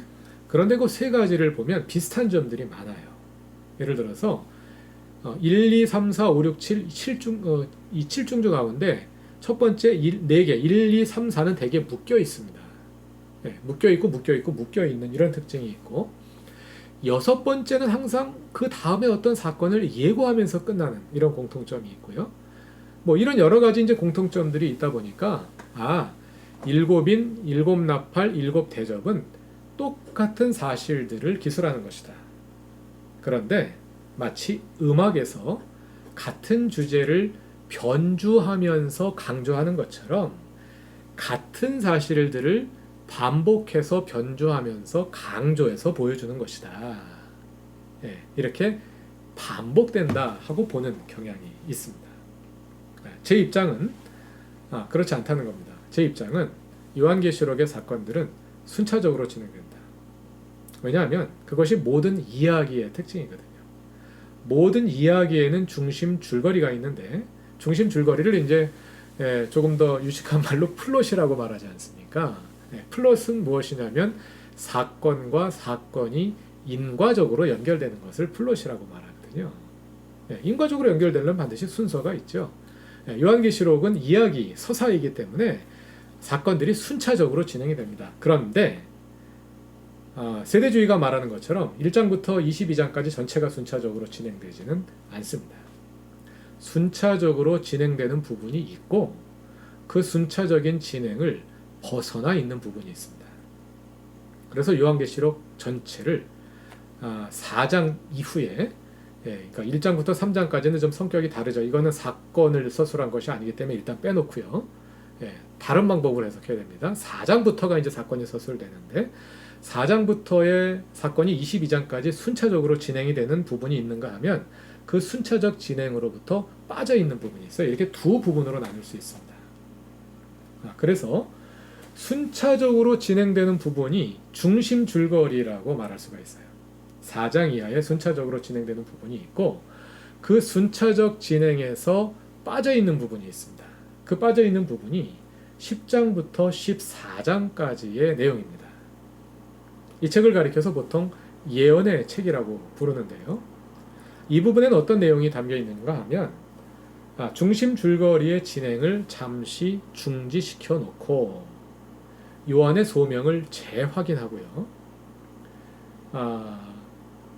그런데 그 세 가지를 보면 비슷한 점들이 많아요. 예를 들어서 1, 2, 3, 4, 5, 6, 7, 이 7중주 가운데 첫 번째 4개, 1, 2, 3, 4는 되게 묶여 있습니다. 묶여 있는 이런 특징이 있고 여섯 번째는 항상 그 다음에 어떤 사건을 예고하면서 끝나는 이런 공통점이 있고요. 뭐 이런 여러 가지 이제 공통점들이 있다 보니까 7인, 7나팔, 7대접은 똑같은 사실들을 기술하는 것이다. 그런데 마치 음악에서 같은 주제를 변주하면서 강조하는 것처럼 같은 사실들을 반복해서 변주하면서 강조해서 보여주는 것이다. 이렇게 반복된다 하고 보는 경향이 있습니다. 제 입장은 그렇지 않다는 겁니다. 제 입장은 요한계시록의 사건들은 순차적으로 진행된다. 왜냐하면 그것이 모든 이야기의 특징이거든요. 모든 이야기에는 중심 줄거리가 있는데 중심 줄거리를 이제 조금 더 유식한 말로 플롯이라고 말하지 않습니까? 플롯은 무엇이냐면 사건과 사건이 인과적으로 연결되는 것을 플롯이라고 말하거든요. 인과적으로 연결되려면 반드시 순서가 있죠. 요한계시록은 이야기, 서사이기 때문에 사건들이 순차적으로 진행이 됩니다. 그런데 세대주의가 말하는 것처럼 1장부터 22장까지 전체가 순차적으로 진행되지는 않습니다. 순차적으로 진행되는 부분이 있고 그 순차적인 진행을 벗어나 있는 부분이 있습니다. 그래서 요한계시록 전체를 4장 이후에 그러니까 1장부터 3장까지는 좀 성격이 다르죠. 이거는 사건을 서술한 것이 아니기 때문에 일단 빼놓고요. 다른 방법을 해석해야 됩니다. 4장부터가 이제 사건이 서술되는데 4장부터의 사건이 22장까지 순차적으로 진행이 되는 부분이 있는가 하면 그 순차적 진행으로부터 빠져 있는 부분이 있어요. 이렇게 두 부분으로 나눌 수 있습니다. 그래서 순차적으로 진행되는 부분이 중심 줄거리라고 말할 수가 있어요. 4장 이하에 순차적으로 진행되는 부분이 있고 그 순차적 진행에서 빠져 있는 부분이 있습니다. 그 빠져 있는 부분이 10장부터 14장까지의 내용입니다. 이 책을 가리켜서 보통 예언의 책이라고 부르는데요. 이 부분에는 어떤 내용이 담겨 있는가 하면 중심 줄거리의 진행을 잠시 중지시켜 놓고 요한의 소명을 재확인하고요.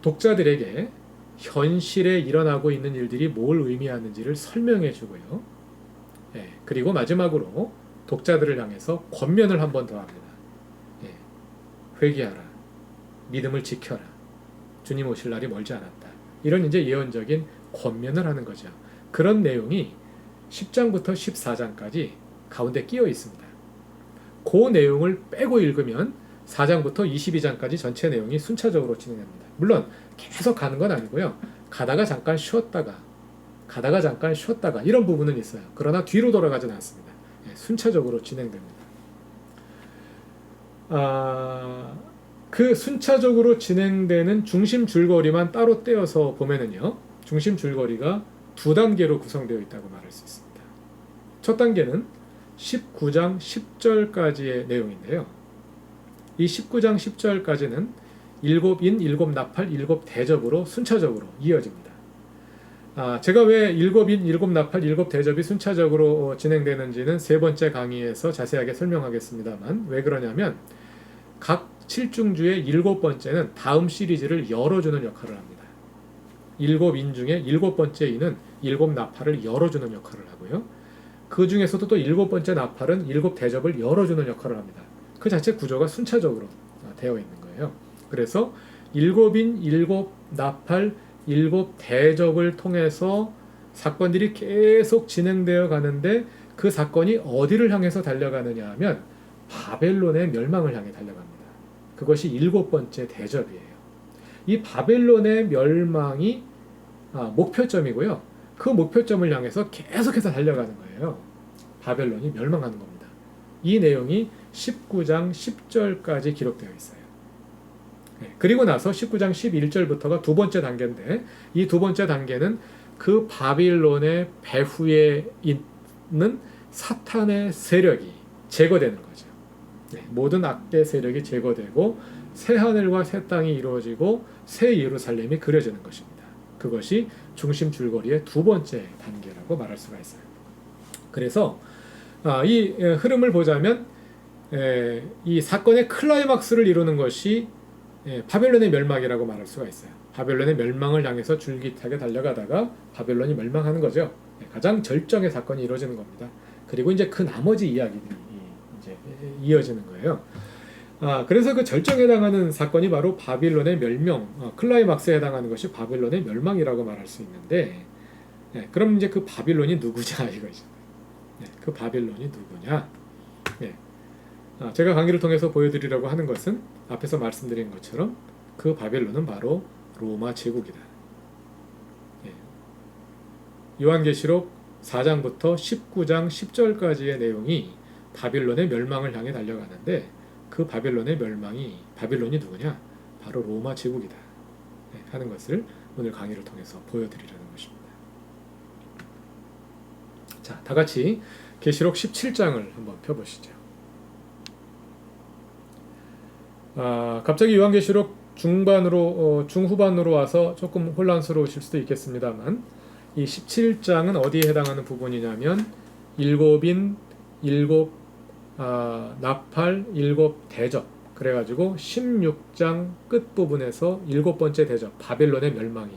독자들에게 현실에 일어나고 있는 일들이 뭘 의미하는지를 설명해 주고요. 그리고 마지막으로 독자들을 향해서 권면을 한 번 더 합니다. 회개하라. 믿음을 지켜라. 주님 오실 날이 멀지 않았다. 이런 이제 예언적인 권면을 하는 거죠. 그런 내용이 10장부터 14장까지 가운데 끼어 있습니다. 그 내용을 빼고 읽으면 4장부터 22장까지 전체 내용이 순차적으로 진행됩니다. 물론 계속 가는 건 아니고요. 가다가 잠깐 쉬었다가 이런 부분은 있어요. 그러나 뒤로 돌아가지는 않습니다. 순차적으로 진행됩니다. 그 순차적으로 진행되는 중심 줄거리만 따로 떼어서 보면은요. 중심 줄거리가 두 단계로 구성되어 있다고 말할 수 있습니다. 첫 단계는 19장 10절까지의 내용인데요. 이 19장 10절까지는 일곱인, 일곱나팔, 일곱대접으로 순차적으로 이어집니다. 제가 왜 일곱인, 일곱나팔, 일곱대접이 순차적으로 진행되는지는 세 번째 강의에서 자세하게 설명하겠습니다만 왜 그러냐면 각 7중주의 일곱 번째는 다음 시리즈를 열어주는 역할을 합니다. 일곱인 중에 일곱 번째 인은 일곱 나팔을 열어주는 역할을 하고요. 그 중에서도 또 일곱 번째 나팔은 일곱 대접을 열어주는 역할을 합니다. 그 자체 구조가 순차적으로 되어 있는 거예요. 그래서 일곱인, 일곱 나팔, 일곱 대접을 통해서 사건들이 계속 진행되어 가는데 그 사건이 어디를 향해서 달려가느냐 하면 바벨론의 멸망을 향해 달려갑니다. 그것이 일곱 번째 대접이에요. 이 바벨론의 멸망이 목표점이고요. 그 목표점을 향해서 계속해서 달려가는 거예요. 바벨론이 멸망하는 겁니다. 이 내용이 19장 10절까지 기록되어 있어요. 그리고 나서 19장 11절부터가 두 번째 단계인데 이 두 번째 단계는 그 바빌론의 배후에 있는 사탄의 세력이 제거되는 거죠. 모든 악의 세력이 제거되고 새 하늘과 새 땅이 이루어지고 새 예루살렘이 그려지는 것입니다. 그것이 중심 줄거리의 두 번째 단계라고 말할 수가 있어요. 그래서 이 흐름을 보자면 이 사건의 클라이막스를 이루는 것이 바벨론의 멸망이라고 말할 수가 있어요. 바벨론의 멸망을 향해서 줄깃하게 달려가다가 바벨론이 멸망하는 거죠. 가장 절정의 사건이 이루어지는 겁니다. 그리고 이제 그 나머지 이야기들이 이제 이어지는 거예요. 그래서 그 절정에 해당하는 사건이 바로 바빌론의 멸망, 클라이막스에 해당하는 것이 바빌론의 멸망이라고 말할 수 있는데, 그럼 이제 그 바빌론이 누구냐 이거죠. 그 바빌론이 누구냐? 제가 강의를 통해서 보여드리려고 하는 것은 앞에서 말씀드린 것처럼 그 바빌론은 바로 로마 제국이다. 요한계시록 4장부터 19장 10절까지의 내용이 바빌론의 멸망을 향해 달려가는데 그 바빌론의 바빌론이 누구냐? 바로 로마 제국이다. 하는 것을 오늘 강의를 통해서 보여드리려는 것입니다. 자, 다 같이 계시록 17장을 한번 펴보시죠. 갑자기 요한계시록 중후반으로 와서 조금 혼란스러우실 수도 있겠습니다만, 이 17장은 어디에 해당하는 부분이냐면 일곱인, 일곱 나팔, 일곱 대접, 그래가지고 16장 끝부분에서 일곱 번째 대접, 바벨론의 멸망이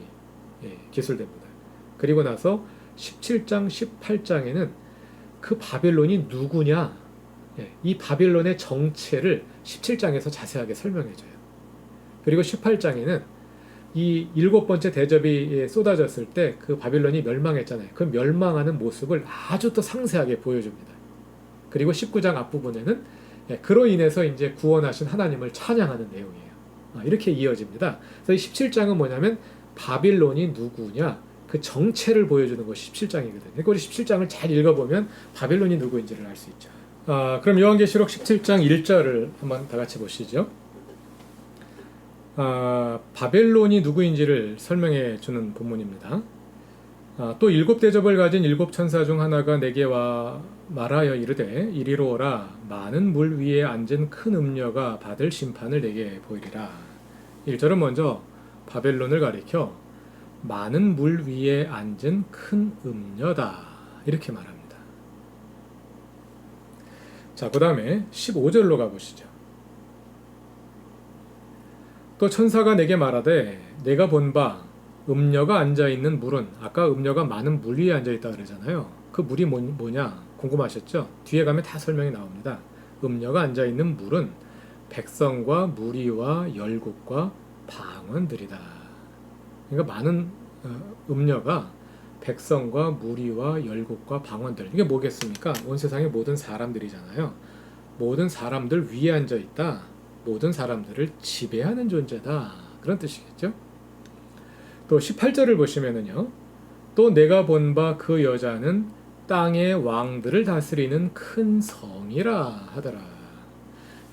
기술됩니다. 그리고 나서 17장, 18장에는 그 바벨론이 누구냐, 이 바벨론의 정체를 17장에서 자세하게 설명해줘요. 그리고 18장에는 이 일곱 번째 대접이 쏟아졌을 때 그 바빌론이 멸망했잖아요. 그 멸망하는 모습을 아주 또 상세하게 보여줍니다. 그리고 19장 앞부분에는 그로 인해서 이제 구원하신 하나님을 찬양하는 내용이에요. 이렇게 이어집니다. 그래서 이 17장은 뭐냐면 바빌론이 누구냐, 그 정체를 보여주는 것이 17장이거든요. 그러니까 우리 17장을 잘 읽어보면 바빌론이 누구인지를 알 수 있죠. 그럼 요한계시록 17장 1절을 한번 다 같이 보시죠. 바벨론이 누구인지를 설명해 주는 본문입니다. 또 일곱 대접을 가진 일곱 천사 중 하나가 내게 와 말하여 이르되 이리로 오라, 많은 물 위에 앉은 큰 음녀가 받을 심판을 내게 보이리라. 1절은 먼저 바벨론을 가리켜 많은 물 위에 앉은 큰 음녀다 이렇게 말합니다. 자, 그 다음에 15절로 가보시죠. 또 천사가 내게 말하되 내가 본 바 음녀가 앉아있는 물은, 아까 음녀가 많은 물 위에 앉아있다 그러잖아요. 그 물이 뭐냐 궁금하셨죠? 뒤에 가면 다 설명이 나옵니다. 음녀가 앉아있는 물은 백성과 무리와 열국과 방언들이다. 그러니까 많은 음녀가 백성과 무리와 열국과 방언들, 이게 뭐겠습니까? 온 세상의 모든 사람들이잖아요. 모든 사람들 위에 앉아있다, 모든 사람들을 지배하는 존재다, 그런 뜻이겠죠. 또 18절을 보시면은요, 또 내가 본 바 그 여자는 땅의 왕들을 다스리는 큰 성이라 하더라.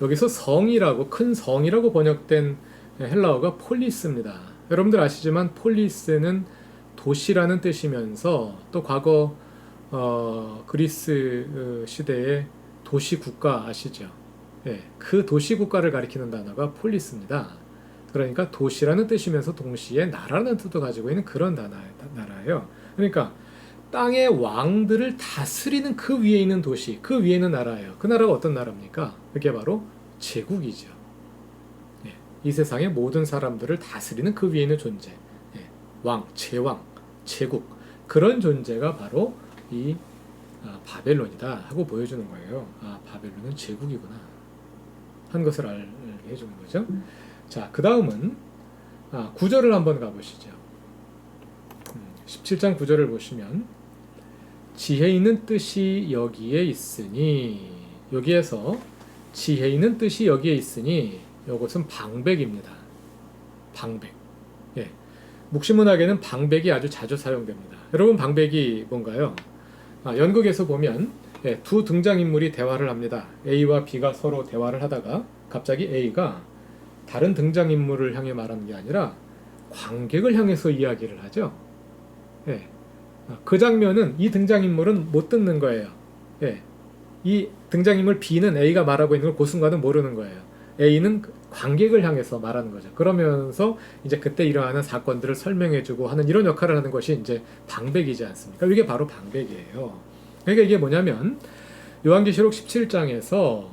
여기서 성이라고, 큰 성이라고 번역된 헬라어가 폴리스입니다. 여러분들 아시지만 폴리스는 도시라는 뜻이면서 또 과거 그리스 시대의 도시 국가 아시죠? 그 도시 국가를 가리키는 단어가 폴리스입니다. 그러니까 도시라는 뜻이면서 동시에 나라는 뜻도 가지고 있는 그런 나라예요. 그러니까 땅의 왕들을 다스리는 그 위에 있는 도시, 그 위에 있는 나라예요. 그 나라가 어떤 나라입니까? 그게 바로 제국이죠. 이 세상의 모든 사람들을 다스리는 그 위에 있는 존재, 왕, 제왕, 제국, 그런 존재가 바로 이 바벨론이다 하고 보여주는 거예요. 바벨론은 제국이구나 한 것을 알게 해주는 거죠. 자, 그 다음은 9절을 한번 가보시죠. 17장 9절을 보시면 지혜 있는 뜻이 여기에 있으니, 여기에서 지혜 있는 뜻이 여기에 있으니 이것은 방백입니다. 방백. 묵시문학에는 방백이 아주 자주 사용됩니다. 여러분, 방백이 뭔가요? 연극에서 보면 두 등장인물이 대화를 합니다. A와 B가 서로 대화를 하다가 갑자기 A가 다른 등장인물을 향해 말하는 게 아니라 관객을 향해서 이야기를 하죠. 그 장면은 이 등장인물은 못 듣는 거예요. 이 등장인물 B는 A가 말하고 있는 걸 그 순간은 모르는 거예요. A는 관객을 향해서 말하는 거죠. 그러면서 이제 그때 일어나는 사건들을 설명해주고 하는 이런 역할을 하는 것이 이제 방백이지 않습니까? 이게 바로 방백이에요. 그러니까 이게 뭐냐면 요한계시록 17장에서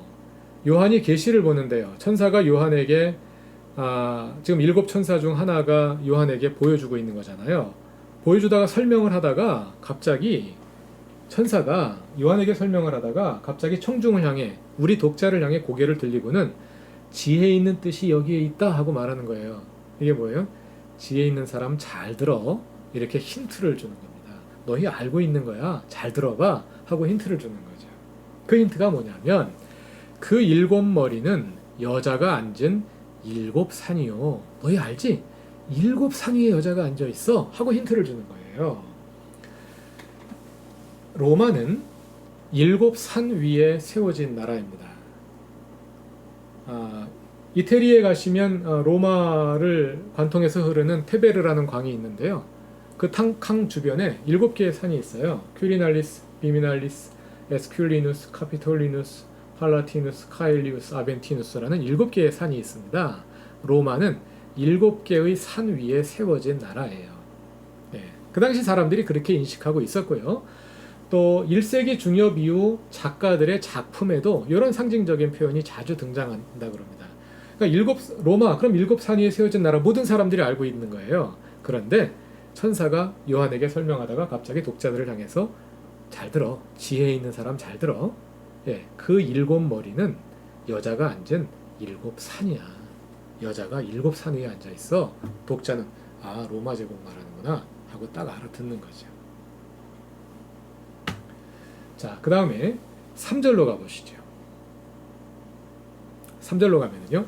요한이 계시를 보는데요. 천사가 요한에게 지금 일곱 천사 중 하나가 요한에게 보여주고 있는 거잖아요. 보여주다가 설명을 하다가 갑자기 천사가 요한에게 설명을 하다가 갑자기 청중을 향해, 우리 독자를 향해 고개를 들리고는 지혜 있는 뜻이 여기에 있다 하고 말하는 거예요. 이게 뭐예요? 지혜 있는 사람 잘 들어, 이렇게 힌트를 주는 겁니다. 너희 알고 있는 거야, 잘 들어봐 하고 힌트를 주는 거죠. 그 힌트가 뭐냐면 그 일곱 머리는 여자가 앉은 일곱 산이요, 너희 알지? 일곱 산 위에 여자가 앉아있어 하고 힌트를 주는 거예요. 로마는 일곱 산 위에 세워진 나라입니다. 이태리에 가시면 로마를 관통해서 흐르는 테베르라는 강이 있는데요. 그 강 주변에 7개의 산이 있어요. 큐리날리스, 비미날리스, 에스큘리누스, 카피톨리누스, 팔라티누스, 카일리우스, 아벤티누스라는 7개의 산이 있습니다. 로마는 7개의 산 위에 세워진 나라예요. 예, 그 당시 사람들이 그렇게 인식하고 있었고요. 또 1세기 중엽 이후 작가들의 작품에도 이런 상징적인 표현이 자주 등장한다 그럽니다. 그러니까 로마, 그럼 7산 위에 세워진 나라, 모든 사람들이 알고 있는 거예요. 그런데 천사가 요한에게 설명하다가 갑자기 독자들을 향해서 잘 들어, 지혜 있는 사람 잘 들어. 예, 그 7머리는 여자가 앉은 7산이야. 여자가 7산 위에 앉아 있어. 독자는 아, 로마 제국 말하는구나 하고 딱 알아듣는 거죠. 자, 그 다음에 3절로 가보시죠. 3절로 가면은요,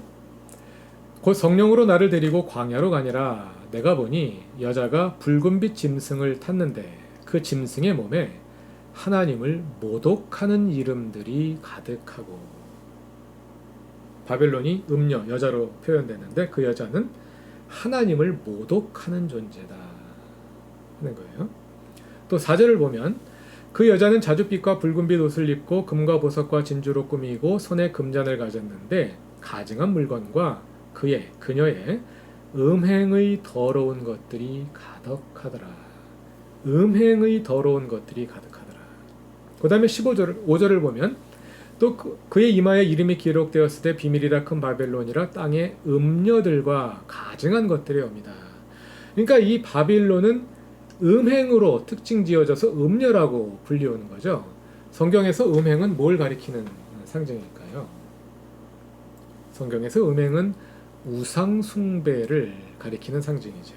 곧 성령으로 나를 데리고 광야로 가니라. 내가 보니 여자가 붉은빛 짐승을 탔는데 그 짐승의 몸에 하나님을 모독하는 이름들이 가득하고. 바벨론이 음녀, 여자로 표현되는데 그 여자는 하나님을 모독하는 존재다 하는 거예요. 또 4절을 보면 그 여자는 자줏빛과 붉은빛 옷을 입고 금과 보석과 진주로 꾸미고 손에 금잔을 가졌는데 가증한 물건과 그녀의 음행의 더러운 것들이 가득하더라. 음행의 더러운 것들이 가득하더라. 그 다음에 5절을 보면 또 그의 이마에 이름이 기록되었을 때 비밀이라 큰 바벨론이라 땅의 음녀들과 가증한 것들이 옵니다. 그러니까 이 바빌론은 음행으로 특징 지어져서 음녀라고 불리우는 거죠. 성경에서 음행은 뭘 가리키는 상징일까요? 성경에서 음행은 우상 숭배를 가리키는 상징이죠.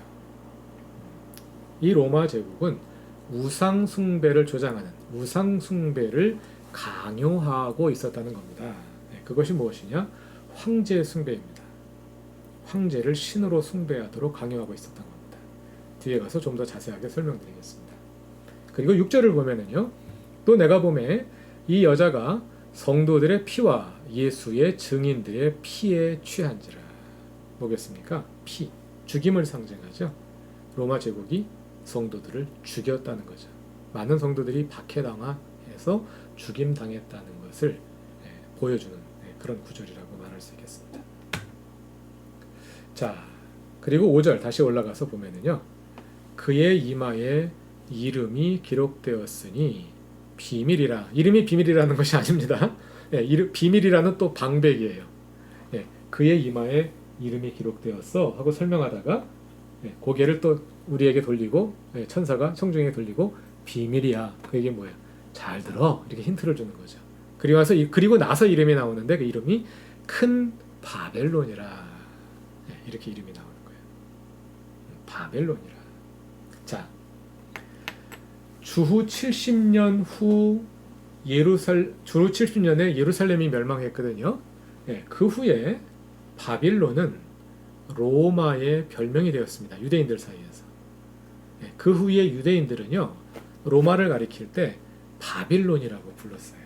이 로마 제국은 우상 숭배를 조장하는, 우상 숭배를 강요하고 있었다는 겁니다. 그것이 무엇이냐? 황제 숭배입니다. 황제를 신으로 숭배하도록 강요하고 있었던 겁니다. 뒤에 가서 좀 더 자세하게 설명드리겠습니다. 그리고 6절을 보면은요, 또 내가 보매 이 여자가 성도들의 피와 예수의 증인들의 피에 취한지라. 뭐겠습니까? 피, 죽임을 상징하죠. 로마 제국이 성도들을 죽였다는 거죠. 많은 성도들이 박해당해서 죽임당했다는 것을 보여주는 그런 구절이라고 말할 수 있겠습니다. 자, 그리고 5절 다시 올라가서 보면은요, 그의 이마에 이름이 기록되었으니 비밀이라. 이름이 비밀이라는 것이 아닙니다. 비밀이라는 또 방백이에요. 그의 이마에 이름이 기록되었어 하고 설명하다가 고개를 또 우리에게 돌리고, 천사가 청중에게 돌리고 비밀이야. 그 얘기 뭐예요? 잘 들어. 이렇게 힌트를 주는 거죠. 그리고 나서 이름이 나오는데 그 이름이 큰 바벨론이라. 이렇게 이름이 나오는 거예요. 바벨론이라. 자, 주후 70년 후 주후 70년에 예루살렘이 멸망했거든요. 그 후에 바빌론은 로마의 별명이 되었습니다. 유대인들 사이에서. 그 후에 유대인들은요, 로마를 가리킬 때 바빌론이라고 불렀어요.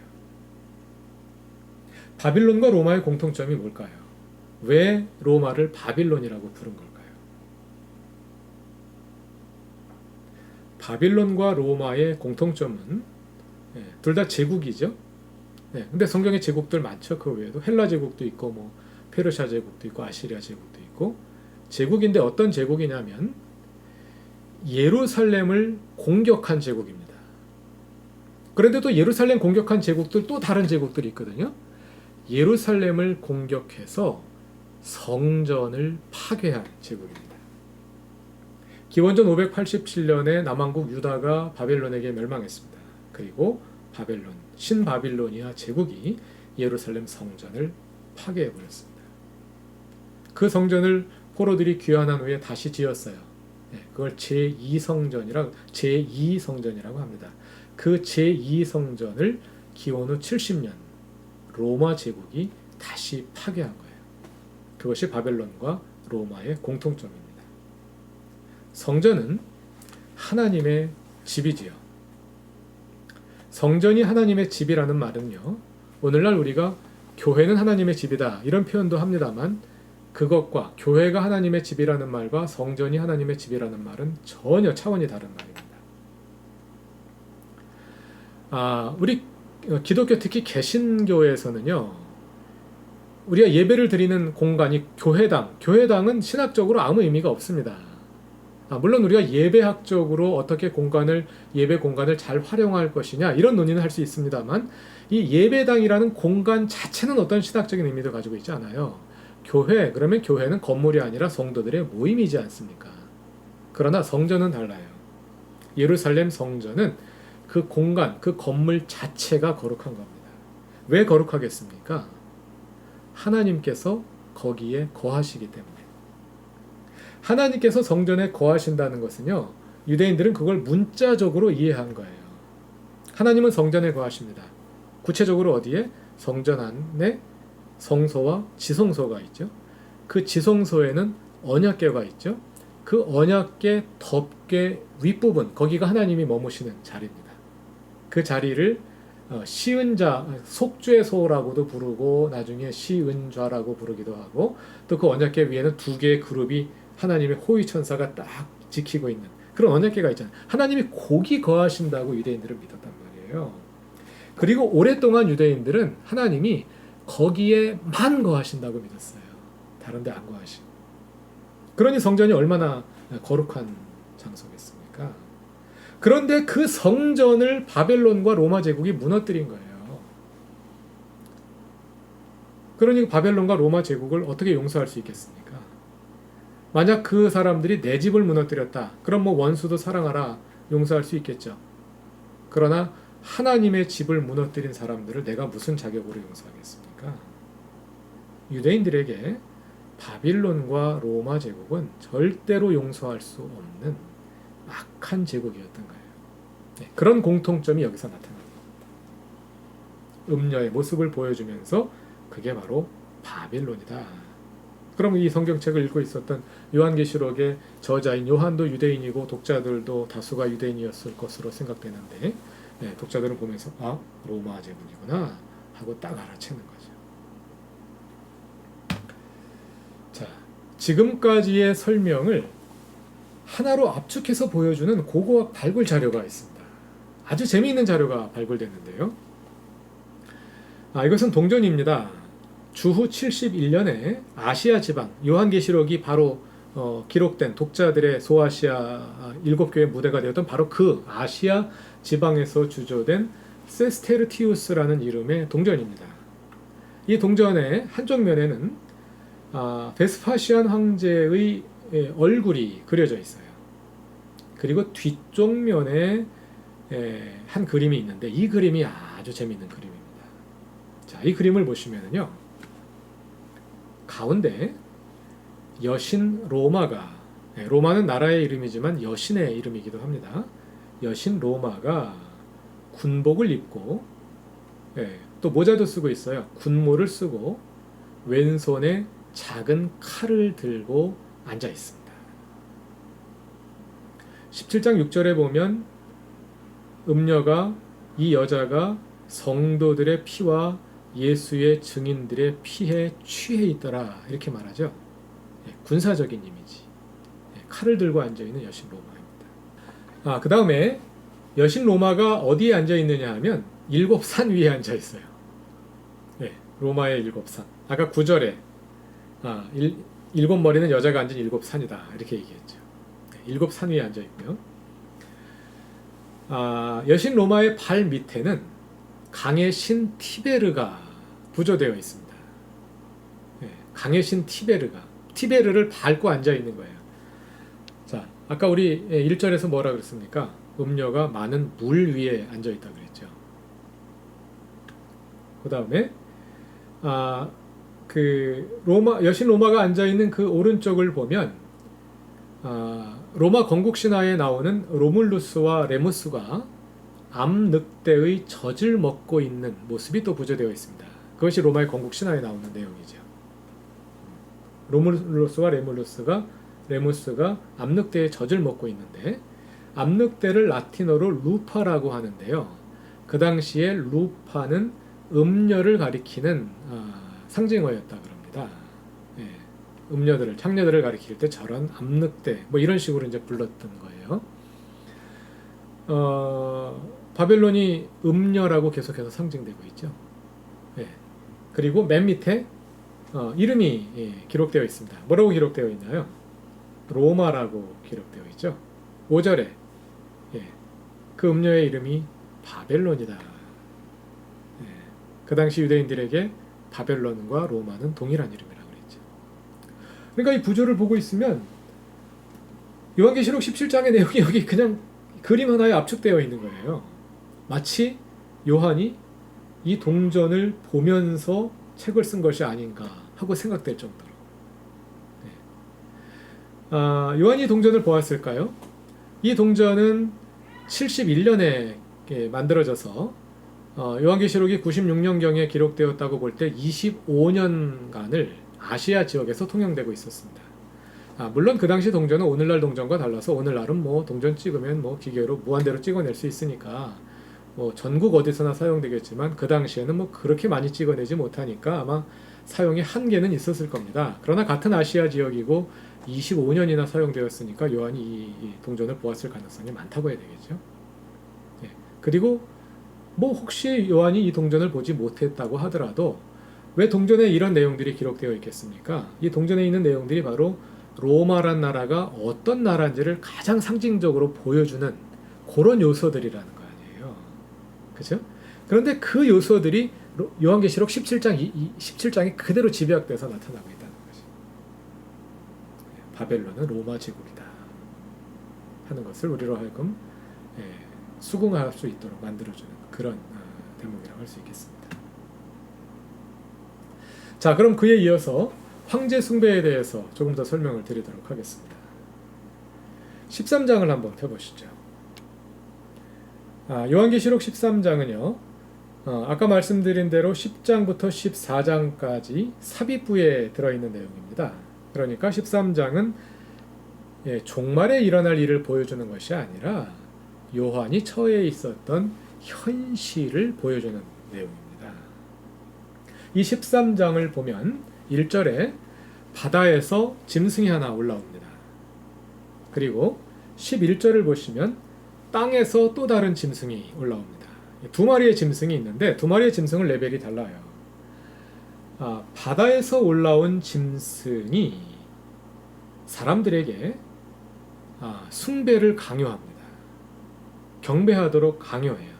바빌론과 로마의 공통점이 뭘까요? 왜 로마를 바빌론이라고 부른 걸까요? 바빌론과 로마의 공통점은 둘 다 제국이죠. 근데 성경에 제국들 많죠. 그 외에도 헬라 제국도 있고 뭐 페르시아 제국도 있고 아시리아 제국도 있고. 제국인데 어떤 제국이냐면 예루살렘을 공격한 제국입니다. 그런데 또 예루살렘 공격한 제국들 또 다른 제국들이 있거든요. 예루살렘을 공격해서 성전을 파괴한 제국입니다. 기원전 587년에 남왕국 유다가 바벨론에게 멸망했습니다. 그리고 신바빌로니아 제국이 예루살렘 성전을 파괴해버렸습니다. 그 성전을 포로들이 귀환한 후에 다시 지었어요. 그걸 제2성전이라고 합니다. 그 제2성전을 기원 후 70년 로마 제국이 다시 파괴한 거예요. 그것이 바벨론과 로마의 공통점입니다. 성전은 하나님의 집이지요. 성전이 하나님의 집이라는 말은요, 오늘날 우리가 교회는 하나님의 집이다 이런 표현도 합니다만, 그것과 교회가 하나님의 집이라는 말과 성전이 하나님의 집이라는 말은 전혀 차원이 다른 말입니다. 우리 기독교 특히 개신교에서는요, 우리가 예배를 드리는 공간이 교회당은 신학적으로 아무 의미가 없습니다. 물론 우리가 예배학적으로 어떻게 예배 공간을 잘 활용할 것이냐 이런 논의는 할 수 있습니다만, 이 예배당이라는 공간 자체는 어떤 신학적인 의미도 가지고 있지 않아요. 그러면 교회는 건물이 아니라 성도들의 모임이지 않습니까? 그러나 성전은 달라요. 예루살렘 성전은 그 공간, 그 건물 자체가 거룩한 겁니다. 왜 거룩하겠습니까? 하나님께서 거기에 거하시기 때문에. 하나님께서 성전에 거하신다는 것은요, 유대인들은 그걸 문자적으로 이해한 거예요. 하나님은 성전에 거하십니다. 구체적으로 어디에? 성전 안에 성소와 지성소가 있죠. 그 지성소에는 언약궤가 있죠. 그 언약궤 덮개 윗부분, 거기가 하나님이 머무시는 자리입니다. 그 자리를 시은자, 속죄소라고도 부르고 나중에 시은좌라고 부르기도 하고, 또 그 언약궤 위에는 두 개의 그룹이 하나님의 호위 천사가 딱 지키고 있는 그런 언약궤가 있잖아요. 하나님이 거기 거하신다고 유대인들은 믿었단 말이에요. 그리고 오랫동안 유대인들은 하나님이 거기에만 거하신다고 믿었어요. 다른 데 안 거하시고. 그러니 성전이 얼마나 거룩한 장소겠습니까? 그런데 그 성전을 바벨론과 로마 제국이 무너뜨린 거예요. 그러니 바벨론과 로마 제국을 어떻게 용서할 수 있겠습니까? 만약 그 사람들이 내 집을 무너뜨렸다. 그럼 뭐 원수도 사랑하라. 용서할 수 있겠죠. 그러나 하나님의 집을 무너뜨린 사람들을 내가 무슨 자격으로 용서하겠습니까? 유대인들에게 바빌론과 로마 제국은 절대로 용서할 수 없는 악한 제국이었던 거예요. 네, 그런 공통점이 여기서 나타납니다. 음녀의 모습을 보여주면서 그게 바로 바빌론이다. 그럼 이 성경책을 읽고 있었던 요한계시록의 저자인 요한도 유대인이고 독자들도 다수가 유대인이었을 것으로 생각되는데, 네, 독자들은 보면서 로마 제국이구나 하고 딱 알아채는 거죠. 자, 지금까지의 설명을 하나로 압축해서 보여주는 고고학 발굴 자료가 있습니다. 아주 재미있는 자료가 발굴됐는데요. 이것은 동전입니다. 주후 71년에 아시아 지방, 요한계시록이 바로 기록된 독자들의 소아시아 7교회 무대가 되었던 바로 그 아시아 지방에서 주조된 세스테르티우스라는 이름의 동전입니다. 이 동전의 한쪽 면에는 베스파시안 황제의 얼굴이 그려져 있어요. 그리고 뒤쪽 면에 한 그림이 있는데, 이 그림이 아주 재미있는 그림입니다. 자, 이 그림을 보시면은요, 가운데 여신 로마가, 로마는 나라의 이름이지만 여신의 이름이기도 합니다. 여신 로마가 군복을 입고, 또 모자도 쓰고 있어요. 군모를 쓰고 왼손에 작은 칼을 들고 앉아 있습니다. 17장 6절에 보면 음녀가, 이 여자가 성도들의 피와 예수의 증인들의 피에 취해 있더라, 이렇게 말하죠. 군사적인 이미지. 칼을 들고 앉아있는 여신 로마입니다. 그 다음에 여신 로마가 어디에 앉아있느냐 하면 7산 위에 앉아있어요. 로마의 7산. 아까 9절에 7머리는 여자가 앉은 7산이다, 이렇게 얘기했죠. 7산 위에 앉아있고요. 여신 로마의 발 밑에는 강의 신 티베르가 부조되어 있습니다. 강의 신 티베르를 밟고 앉아 있는 거예요. 자, 아까 우리 1절에서 뭐라 그랬습니까? 음녀가 많은 물 위에 앉아 있다고 그랬죠. 그 다음에 여신 로마가 앉아 있는 그 오른쪽을 보면 로마 건국 신화에 나오는 로물루스와 레무스가 암늑대의 젖을 먹고 있는 모습이 또 부조되어 있습니다. 그것이 로마의 건국 신화에 나오는 내용이죠. 로물루스와 레무스가 암늑대의 젖을 먹고 있는데, 암늑대를 라틴어로 루파라고 하는데요. 그 당시에 루파는 음녀를 가리키는 상징어였다 그럽니다. 창녀들을 가리킬 때 저런 암늑대, 뭐 이런 식으로 이제 불렀던 거예요. 바벨론이 음녀라고 계속해서 상징되고 있죠. 예. 그리고 맨 밑에 이름이 기록되어 있습니다. 뭐라고 기록되어 있나요? 로마라고 기록되어 있죠. 5절에 그 음녀의 이름이 바벨론이다. 그 당시 유대인들에게 바벨론과 로마는 동일한 이름이라고 그랬죠. 그러니까 이 구조를 보고 있으면 요한계시록 17장의 내용이 여기 그냥 그림 하나에 압축되어 있는 거예요. 마치 요한이 이 동전을 보면서 책을 쓴 것이 아닌가 하고 생각될 정도로. 요한이 동전을 보았을까요? 이 동전은 71년에 만들어져서 요한계시록이 96년경에 기록되었다고 볼 때 25년간을 아시아 지역에서 통용되고 있었습니다. 물론 그 당시 동전은 오늘날 동전과 달라서 오늘날은 뭐 동전 찍으면 뭐 기계로 무한대로 찍어낼 수 있으니까 뭐 전국 어디서나 사용되겠지만 그 당시에는 뭐 그렇게 많이 찍어내지 못하니까 아마 사용의 한계는 있었을 겁니다. 그러나 같은 아시아 지역이고 25년이나 사용되었으니까 요한이 이 동전을 보았을 가능성이 많다고 해야 되겠죠. 그리고 뭐 혹시 요한이 이 동전을 보지 못했다고 하더라도 왜 동전에 이런 내용들이 기록되어 있겠습니까? 이 동전에 있는 내용들이 바로 로마란 나라가 어떤 나라인지를 가장 상징적으로 보여주는 그런 요소들이라는 거 아니에요. 그죠? 그런데 그 요소들이 요한계시록 17장에 그대로 집약돼서 나타나고 있다는 거죠. 바벨론은 로마 제국이다 하는 것을 우리로 하여금 수긍할 수 있도록 만들어주는 그런 대목이라고 할 수 있겠습니다. 자, 그럼 그에 이어서 황제 숭배에 대해서 조금 더 설명을 드리도록 하겠습니다. 13장을 한번 펴보시죠. 요한계시록 13장은요, 아까 말씀드린 대로 10장부터 14장까지 삽입부에 들어있는 내용입니다. 그러니까 13장은 종말에 일어날 일을 보여주는 것이 아니라 요한이 처해 있었던 현실을 보여주는 내용입니다. 이 13장을 보면 1절에 바다에서 짐승이 하나 올라옵니다. 그리고 11절을 보시면 땅에서 또 다른 짐승이 올라옵니다. 두 마리의 짐승이 있는데 두 마리의 짐승은 레벨이 달라요. 바다에서 올라온 짐승이 사람들에게 숭배를 강요합니다. 경배하도록 강요해요.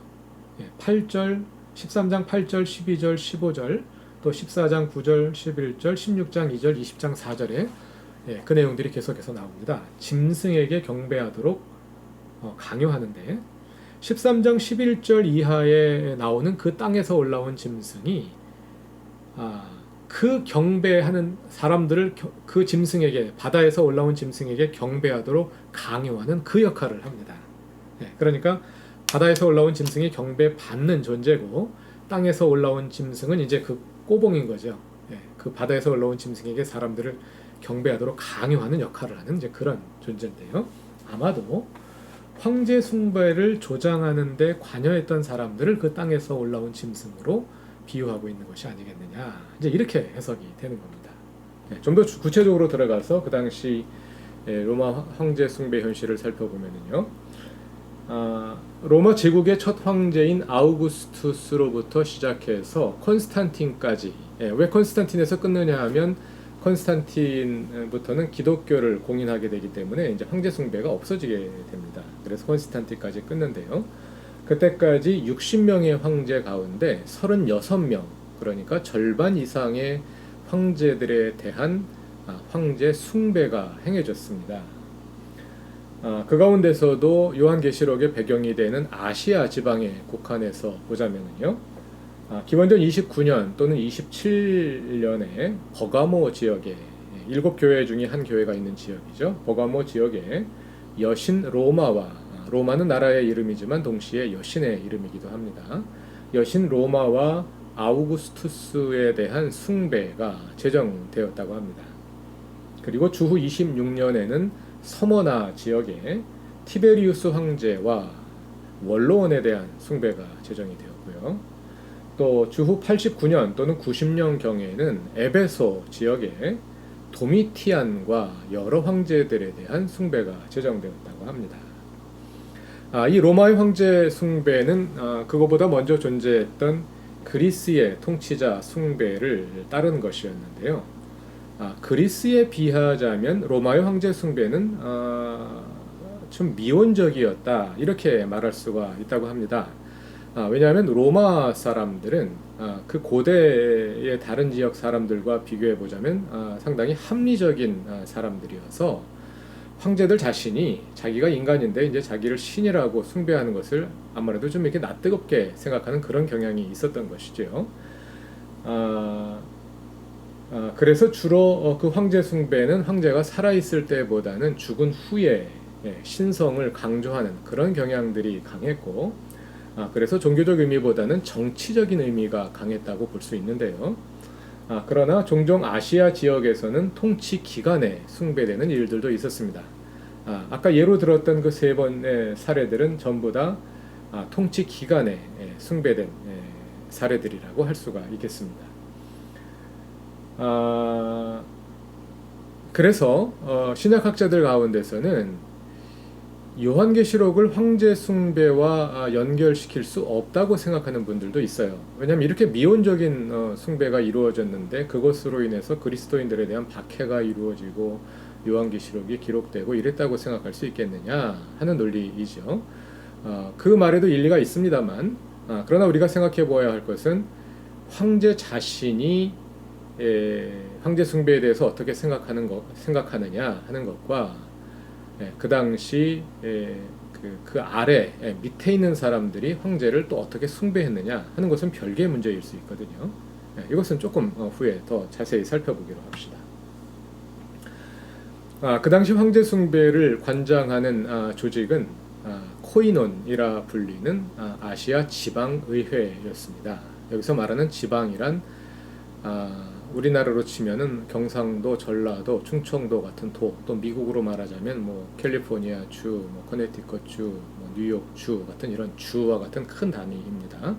8절, 13장 8절, 12절, 15절, 또 14장 9절, 11절, 16장 2절, 20장 4절에 그 내용들이 계속해서 나옵니다. 짐승에게 경배하도록 강요하는데 13장 11절 이하에 나오는 그 땅에서 올라온 짐승이 그 경배하는 사람들을 그 짐승에게, 바다에서 올라온 짐승에게 경배하도록 강요하는 그 역할을 합니다. 그러니까 바다에서 올라온 짐승이 경배받는 존재고 땅에서 올라온 짐승은 이제 그 꼬봉인 거죠. 그 바다에서 올라온 짐승에게 사람들을 경배하도록 강요하는 역할을 하는 이제 그런 존재인데요. 아마도 황제 숭배를 조장하는 데 관여했던 사람들을 그 땅에서 올라온 짐승으로 비유하고 있는 것이 아니겠느냐, 이제 이렇게 해석이 되는 겁니다. 좀 더 구체적으로 들어가서 그 당시 로마 황제 숭배 현실을 살펴보면요, 로마 제국의 첫 황제인 아우구스투스로부터 시작해서 콘스탄틴까지, 왜 콘스탄틴에서 끊느냐 하면 콘스탄틴부터는 기독교를 공인하게 되기 때문에 이제 황제 숭배가 없어지게 됩니다. 그래서 콘스탄틴까지 끊는데요. 그때까지 60명의 황제 가운데 36명, 그러니까 절반 이상의 황제들에 대한 황제 숭배가 행해졌습니다. 그 가운데서도 요한계시록의 배경이 되는 아시아 지방에 국한해서 보자면요, 기원전 29년 또는 27년에 버가모 지역에 7교회 중에 한 교회가 있는 지역이죠. 버가모 지역에 여신 로마는 나라의 이름이지만 동시에 여신의 이름이기도 합니다. 여신 로마와 아우구스투스에 대한 숭배가 제정되었다고 합니다. 그리고 주후 26년에는 서머나 지역에 티베리우스 황제와 원로원에 대한 숭배가 제정이 되었고요. 또 주후 89년 또는 90년경에는 에베소 지역에 도미티안과 여러 황제들에 대한 숭배가 제정되었다고 합니다. 이 로마의 황제 숭배는 그거보다 먼저 존재했던 그리스의 통치자 숭배를 따른 것이었는데요. 그리스에 비하자면 로마의 황제 숭배는 좀 미온적이었다 이렇게 말할 수가 있다고 합니다. 왜냐하면 로마 사람들은 그 고대의 다른 지역 사람들과 비교해 보자면 상당히 합리적인 사람들이어서 황제들 자신이 자기가 인간인데 이제 자기를 신이라고 숭배하는 것을 아무래도 좀 이렇게 낯뜨겁게 생각하는 그런 경향이 있었던 것이죠. 그래서 주로 그 황제 숭배는 황제가 살아있을 때보다는 죽은 후에 신성을 강조하는 그런 경향들이 강했고, 그래서 종교적 의미보다는 정치적인 의미가 강했다고 볼 수 있는데요. 그러나 종종 아시아 지역에서는 통치 기간에 숭배되는 일들도 있었습니다. 아까 예로 들었던 그 세 번의 사례들은 전부 다 통치 기간에 숭배된 사례들이라고 할 수가 있겠습니다. 그래서 신약학자들 가운데서는 요한계시록을 황제 숭배와 연결시킬 수 없다고 생각하는 분들도 있어요. 왜냐하면 이렇게 미온적인 숭배가 이루어졌는데 그것으로 인해서 그리스도인들에 대한 박해가 이루어지고 요한계시록이 기록되고 이랬다고 생각할 수 있겠느냐 하는 논리이죠. 그 말에도 일리가 있습니다만 그러나 우리가 생각해 보아야 할 것은 황제 자신이 황제 숭배에 대해서 어떻게 생각하느냐 하는 것과 그 당시 그 아래 밑에 있는 사람들이 황제를 또 어떻게 숭배했느냐 하는 것은 별개의 문제일 수 있거든요. 이것은 조금 후에 더 자세히 살펴보기로 합시다. 그 당시 황제 숭배를 관장하는 조직은 코이논이라 불리는 아시아 지방의회였습니다. 여기서 말하는 지방이란 우리나라로 치면은 경상도, 전라도, 충청도 같은 도, 또 미국으로 말하자면 뭐 캘리포니아 주, 뭐 커네티컷 주, 뭐 뉴욕 주 같은 이런 주와 같은 큰 단위입니다.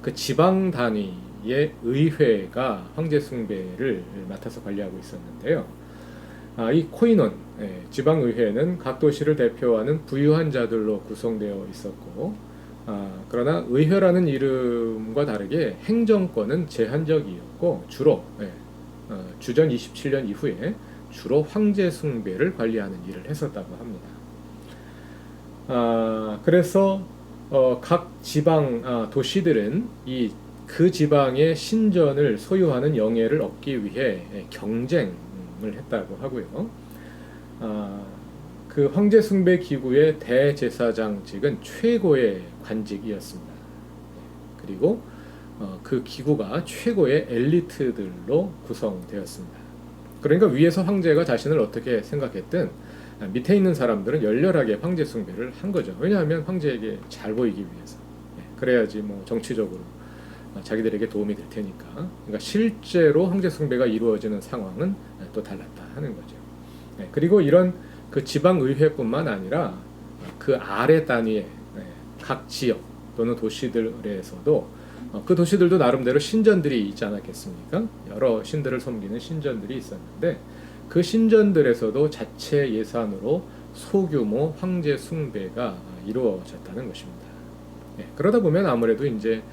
그 지방 단위의 의회가 황제 숭배를 맡아서 관리하고 있었는데요. 이 코이논 지방 의회는 각 도시를 대표하는 부유한 자들로 구성되어 있었고. 그러나 의회라는 이름과 다르게 행정권은 제한적이었고 주로 주전 27년 이후에 주로 황제 숭배를 관리하는 일을 했었다고 합니다. 그래서 각 지방 도시들은 그 지방의 신전을 소유하는 영예를 얻기 위해 경쟁을 했다고 하고요. 그 황제 숭배 기구의 대제사장직은 최고의 관직이었습니다. 그리고 그 기구가 최고의 엘리트들로 구성되었습니다. 그러니까 위에서 황제가 자신을 어떻게 생각했든 밑에 있는 사람들은 열렬하게 황제 숭배를 한 거죠. 왜냐하면 황제에게 잘 보이기 위해서. 그래야지 뭐 정치적으로 자기들에게 도움이 될 테니까. 그러니까 실제로 황제 숭배가 이루어지는 상황은 또 달랐다 하는 거죠. 그리고 이런 그 지방의회뿐만 아니라 그 아래 단위의 각 지역 또는 도시들에서도 그 도시들도 나름대로 신전들이 있지 않았겠습니까? 여러 신들을 섬기는 신전들이 있었는데 그 신전들에서도 자체 예산으로 소규모 황제 숭배가 이루어졌다는 것입니다. 그러다 보면 아무래도 이제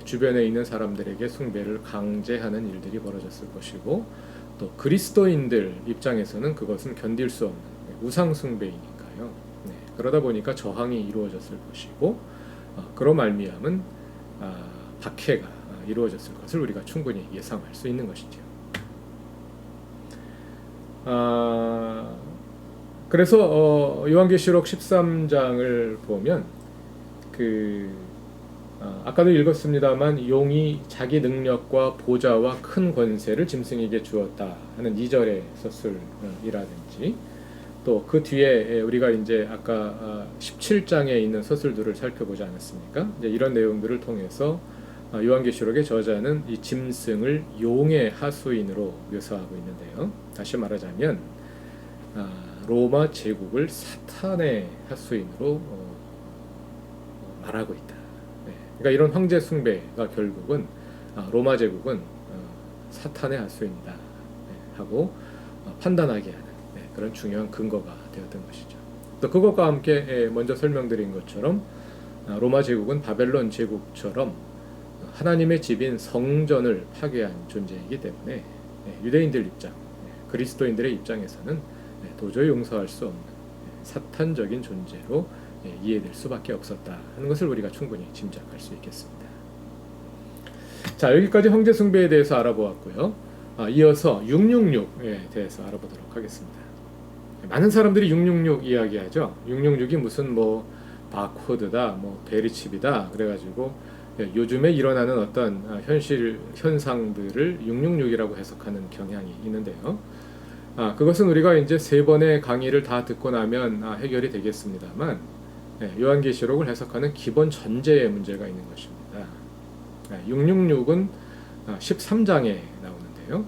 주변에 있는 사람들에게 숭배를 강제하는 일들이 벌어졌을 것이고 또 그리스도인들 입장에서는 그것은 견딜 수 없는 우상 숭배이니까요. 그러다 보니까 저항이 이루어졌을 것이고 그로 말미암은 박해가 이루어졌을 것을 우리가 충분히 예상할 수 있는 것이죠. 그래서 요한계시록 13장을 보면 아까도 읽었습니다만 용이 자기 능력과 보좌와 큰 권세를 짐승에게 주었다 하는 2절의 서술이라든지 또 그 뒤에 우리가 이제 아까 17장에 있는 서술들을 살펴보지 않았습니까? 이제 이런 내용들을 통해서 요한계시록의 저자는 이 짐승을 용의 하수인으로 묘사하고 있는데요. 다시 말하자면 로마 제국을 사탄의 하수인으로 말하고 있다. 그러니까 이런 황제 숭배가 결국은 로마 제국은 사탄의 하수인이다 하고 판단하게 하는 그런 중요한 근거가 되었던 것이죠. 또 그것과 함께 먼저 설명드린 것처럼 로마 제국은 바벨론 제국처럼 하나님의 집인 성전을 파괴한 존재이기 때문에 유대인들 입장, 그리스도인들의 입장에서는 도저히 용서할 수 없는 사탄적인 존재로 이해될 수밖에 없었다 하는 것을 우리가 충분히 짐작할 수 있겠습니다. 자, 여기까지 형제 숭배에 대해서 알아보았고요. 이어서 666에 대해서 알아보도록 하겠습니다. 많은 사람들이 666 이야기하죠. 666이 무슨 뭐 바코드다, 뭐 베리칩이다 그래가지고 요즘에 일어나는 어떤 현실 현상들을 666이라고 해석하는 경향이 있는데요. 그것은 우리가 이제 3번의 강의를 다 듣고 나면 해결이 되겠습니다만 요한계시록을 해석하는 기본 전제에 문제가 있는 것입니다. 666은 13장에 나오는데요.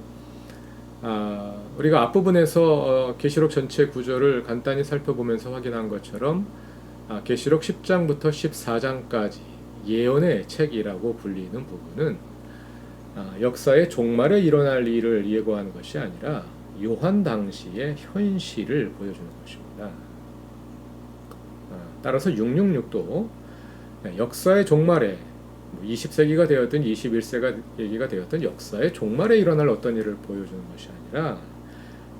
우리가 앞부분에서 계시록 전체 구조를 간단히 살펴보면서 확인한 것처럼 계시록 10장부터 14장까지 예언의 책이라고 불리는 부분은 역사의 종말에 일어날 일을 예고하는 것이 아니라 요한 당시의 현실을 보여주는 것입니다. 따라서 666도 역사의 종말에 20세기가 되었든 21세기가 되었든 역사의 종말에 일어날 어떤 일을 보여주는 것이 아니라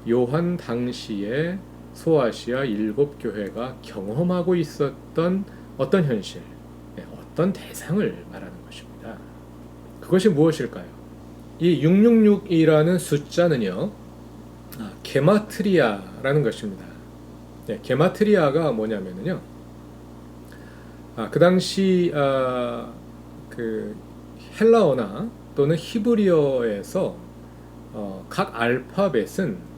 요한 당시에 소아시아 7교회가 경험하고 있었던 어떤 현실, 어떤 대상을 말하는 것입니다. 그것이 무엇일까요? 이 666이라는 숫자는요, 게마트리아라는 것입니다. 게마트리아가 뭐냐면요, 그 당시 그 헬라어나 또는 히브리어에서 각 알파벳은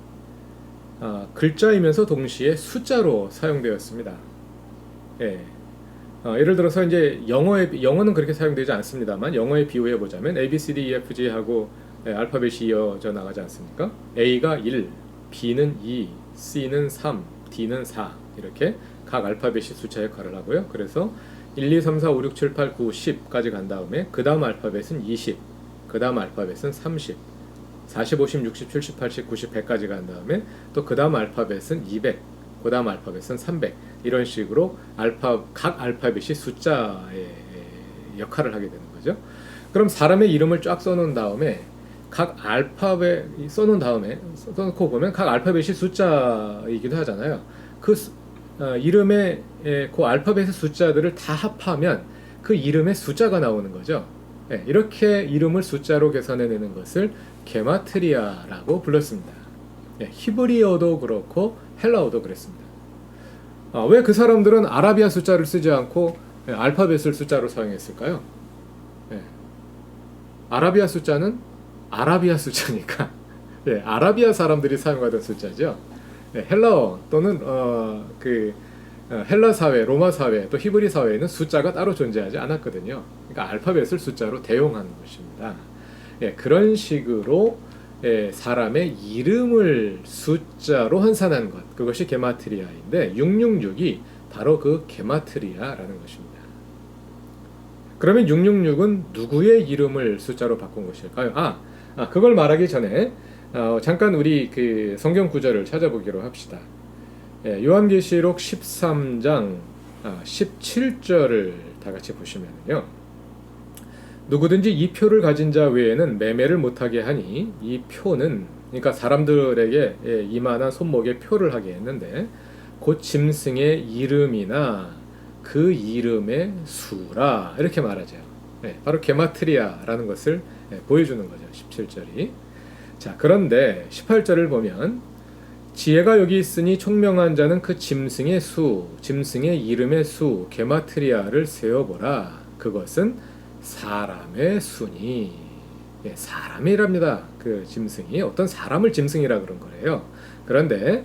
글자이면서 동시에 숫자로 사용되었습니다. 예를 들어서 이제 영어는 그렇게 사용되지 않습니다만 영어에 비유해 보자면 A, B, C, D, E, F, G 하고 알파벳이 이어져 나가지 않습니까? A가 1, B는 2, C는 3, D는 4 이렇게 각 알파벳이 숫자 역할을 하고요. 그래서 1, 2, 3, 4, 5, 6, 7, 8, 9, 10까지 간 다음에 그 다음 알파벳은 20, 그 다음 알파벳은 30, 40, 50, 60, 70, 80, 90, 100까지 간 다음에 또 그 다음 알파벳은 200, 그 다음 알파벳은 300 이런 식으로 각 알파벳이 숫자의 역할을 하게 되는 거죠. 그럼 사람의 이름을 쫙 써놓은 다음에 각 알파벳 써놓고 보면 각 알파벳이 숫자이기도 하잖아요. 그 이름의 그 알파벳의 숫자들을 다 합하면 그 이름의 숫자가 나오는 거죠. 이렇게 이름을 숫자로 계산해내는 것을 게마트리아라고 불렀습니다. 히브리어도 그렇고 헬라어도 그랬습니다. 왜 그 사람들은 아라비아 숫자를 쓰지 않고 알파벳을 숫자로 사용했을까요? 아라비아 숫자는 아라비아 숫자니까 아라비아 사람들이 사용하던 숫자죠. 헬라어 또는 헬라 사회, 로마 사회, 또 히브리 사회에는 숫자가 따로 존재하지 않았거든요. 그러니까 알파벳을 숫자로 대용하는 것입니다. 그런 식으로 사람의 이름을 숫자로 환산한 것, 그것이 게마트리아인데 666이 바로 그 게마트리아라는 것입니다. 그러면 666은 누구의 이름을 숫자로 바꾼 것일까요? 그걸 말하기 전에 잠깐 우리 그 성경 구절을 찾아보기로 합시다. 요한계시록 13장 17절을 다 같이 보시면요. 누구든지 이 표를 가진 자 외에는 매매를 못하게 하니 이 표는 그러니까 사람들에게 이만한 손목에 표를 하게 했는데 곧 짐승의 이름이나 그 이름의 수라 이렇게 말하죠. 바로 게마트리아라는 것을 보여주는 거죠. 17절이. 자, 그런데 18절을 보면 지혜가 여기 있으니 총명한 자는 그 짐승의 수, 짐승의 이름의 수, 게마트리아를 세어보라. 그것은 사람의 수니. 사람이랍니다. 그 짐승이 어떤 사람을 짐승이라 그런 거래요. 그런데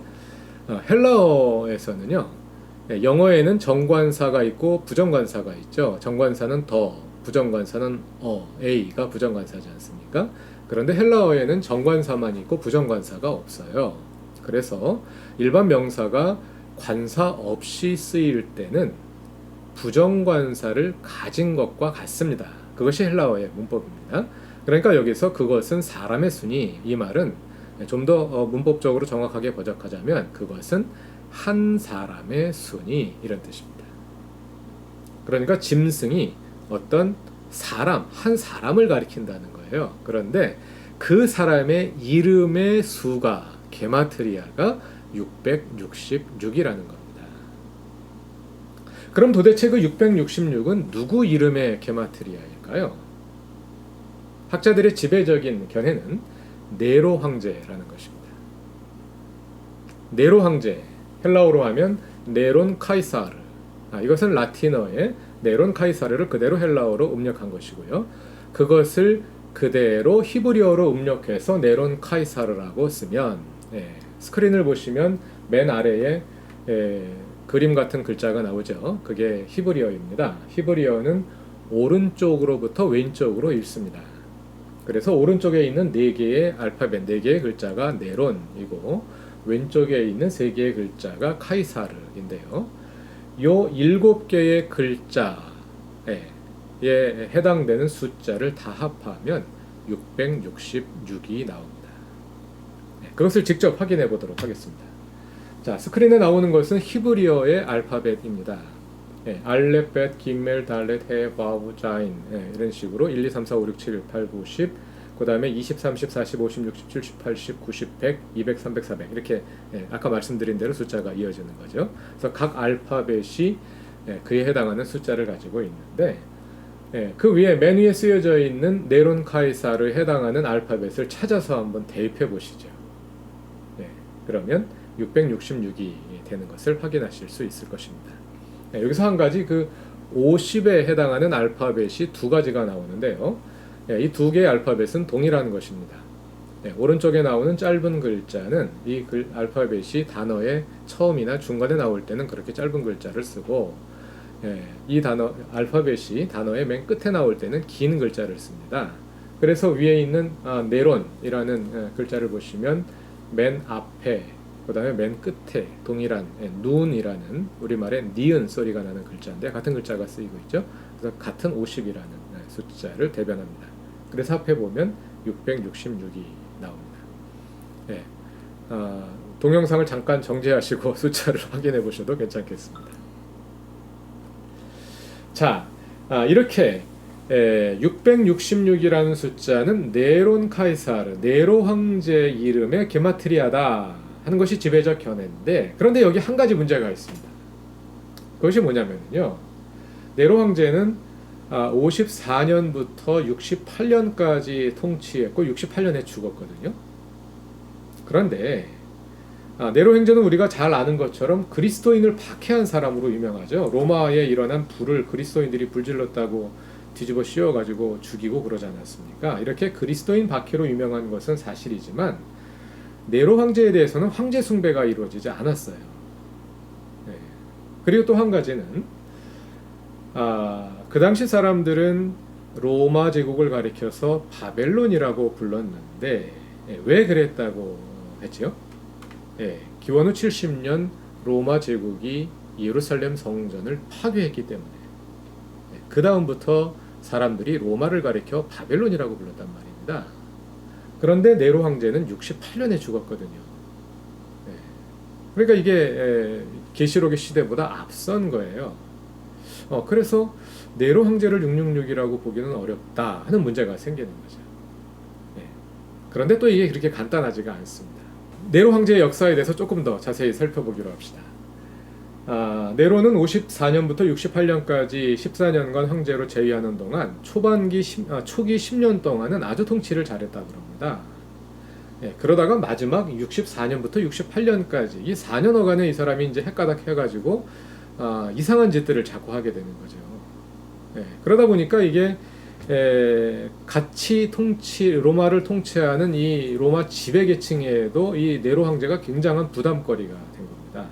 헬라어에서는요, 영어에는 정관사가 있고 부정관사가 있죠. 정관사는 더, 부정관사는 A가 부정관사지 않습니까? 그런데 헬라어에는 정관사만 있고 부정관사가 없어요. 그래서 일반 명사가 관사 없이 쓰일 때는 부정관사를 가진 것과 같습니다. 그것이 헬라어의 문법입니다. 그러니까 여기서 그것은 사람의 수니, 이 말은 좀 더 문법적으로 정확하게 번역하자면 그것은 한 사람의 순이 이런 뜻입니다. 그러니까 짐승이 어떤 사람, 한 사람을 가리킨다는 거예요. 그런데 그 사람의 이름의 수가 게마트리아가 666이라는 겁니다. 그럼 도대체 그 666은 누구 이름의 게마트리아일까요? 학자들의 지배적인 견해는 네로 황제라는 것입니다. 네로 황제, 헬라어로 하면 네론 카이사르. 이것은 라틴어의 네론 카이사르를 그대로 헬라어로 음력한 것이고요. 그것을 그대로 히브리어로 음력해서 네론 카이사르라고 쓰면, 스크린을 보시면 맨 아래에 그림 같은 글자가 나오죠. 그게 히브리어입니다. 히브리어는 오른쪽으로부터 왼쪽으로 읽습니다. 그래서 오른쪽에 있는 4개의 알파벳, 4개의 글자가 네론이고 왼쪽에 있는 3개의 글자가 카이사르인데요. 요 7개의 글자에 해당되는 숫자를 다 합하면 666이 나옵니다. 그것을 직접 확인해 보도록 하겠습니다. 자, 스크린에 나오는 것은 히브리어의 알파벳입니다. 알렙, 벳, 김멜, 달렛, 해, 바우, 자인 이런 식으로 1, 2, 3, 4, 5, 6, 7, 8, 9, 10, 그 다음에 20, 30, 40, 50, 60, 70, 80, 90, 100, 200, 300, 400 이렇게 아까 말씀드린 대로 숫자가 이어지는 거죠. 그래서 각 알파벳이 그에 해당하는 숫자를 가지고 있는데 그 위에 맨 위에 쓰여져 있는 네론 카이사르에 해당하는 알파벳을 찾아서 한번 대입해 보시죠. 그러면 666이 되는 것을 확인하실 수 있을 것입니다. 여기서 한 가지 그 50에 해당하는 알파벳이 2가지가 나오는데요. 이 2개의 알파벳은 동일한 것입니다. 오른쪽에 나오는 짧은 글자는 이 알파벳이 단어의 처음이나 중간에 나올 때는 그렇게 짧은 글자를 쓰고 이 알파벳이 단어의 맨 끝에 나올 때는 긴 글자를 씁니다. 그래서 위에 있는 네론이라는 글자를 보시면 맨 앞에 그 다음에 맨 끝에 동일한 눈이라는 우리말의 니은 소리가 나는 글자인데 같은 글자가 쓰이고 있죠. 그래서 같은 50이라는 숫자를 대변합니다. 그래서 합해보면 666이 나옵니다. 동영상을 잠깐 정지하시고 숫자를 확인해 보셔도 괜찮겠습니다. 자, 이렇게 666이라는 숫자는 네론 카이사르, 네로 황제 이름의 게마트리아다 하는 것이 지배적 견해인데, 그런데 여기 한 가지 문제가 있습니다. 그것이 뭐냐면요, 네로 황제는 54년부터 68년까지 통치했고 68년에 죽었거든요. 그런데 네로 황제는 우리가 잘 아는 것처럼 그리스도인을 박해한 사람으로 유명하죠. 로마에 일어난 불을 그리스도인들이 불질렀다고 뒤집어 씌워가지고 죽이고 그러지 않았습니까? 이렇게 그리스도인 박해로 유명한 것은 사실이지만 네로 황제에 대해서는 황제 숭배가 이루어지지 않았어요. 그리고 또 한 가지는 그 당시 사람들은 로마 제국을 가리켜서 바벨론이라고 불렀는데 왜 그랬다고 했지요? 기원 후 70년 로마 제국이 예루살렘 성전을 파괴했기 때문에 그 다음부터 사람들이 로마를 가리켜 바벨론이라고 불렀단 말입니다. 그런데 네로 황제는 68년에 죽었거든요. 그러니까 이게 계시록의 시대보다 앞선 거예요. 그래서 네로 황제를 666이라고 보기는 어렵다 하는 문제가 생기는 거죠. 그런데 또 이게 그렇게 간단하지가 않습니다. 네로 황제의 역사에 대해서 조금 더 자세히 살펴보기로 합시다. 네로는 54년부터 68년까지 14년간 황제로 재위하는 동안 초기 10년 동안은 아주 통치를 잘했다 그럽니다. 그러다가 마지막 64년부터 68년까지 이 4년여간에 이 사람이 이제 헷가닥 해가지고 이상한 짓들을 자꾸 하게 되는 거죠. 그러다 보니까 이게 같이 로마를 통치하는 이 로마 지배계층에도 이 네로 황제가 굉장한 부담거리가 된 겁니다.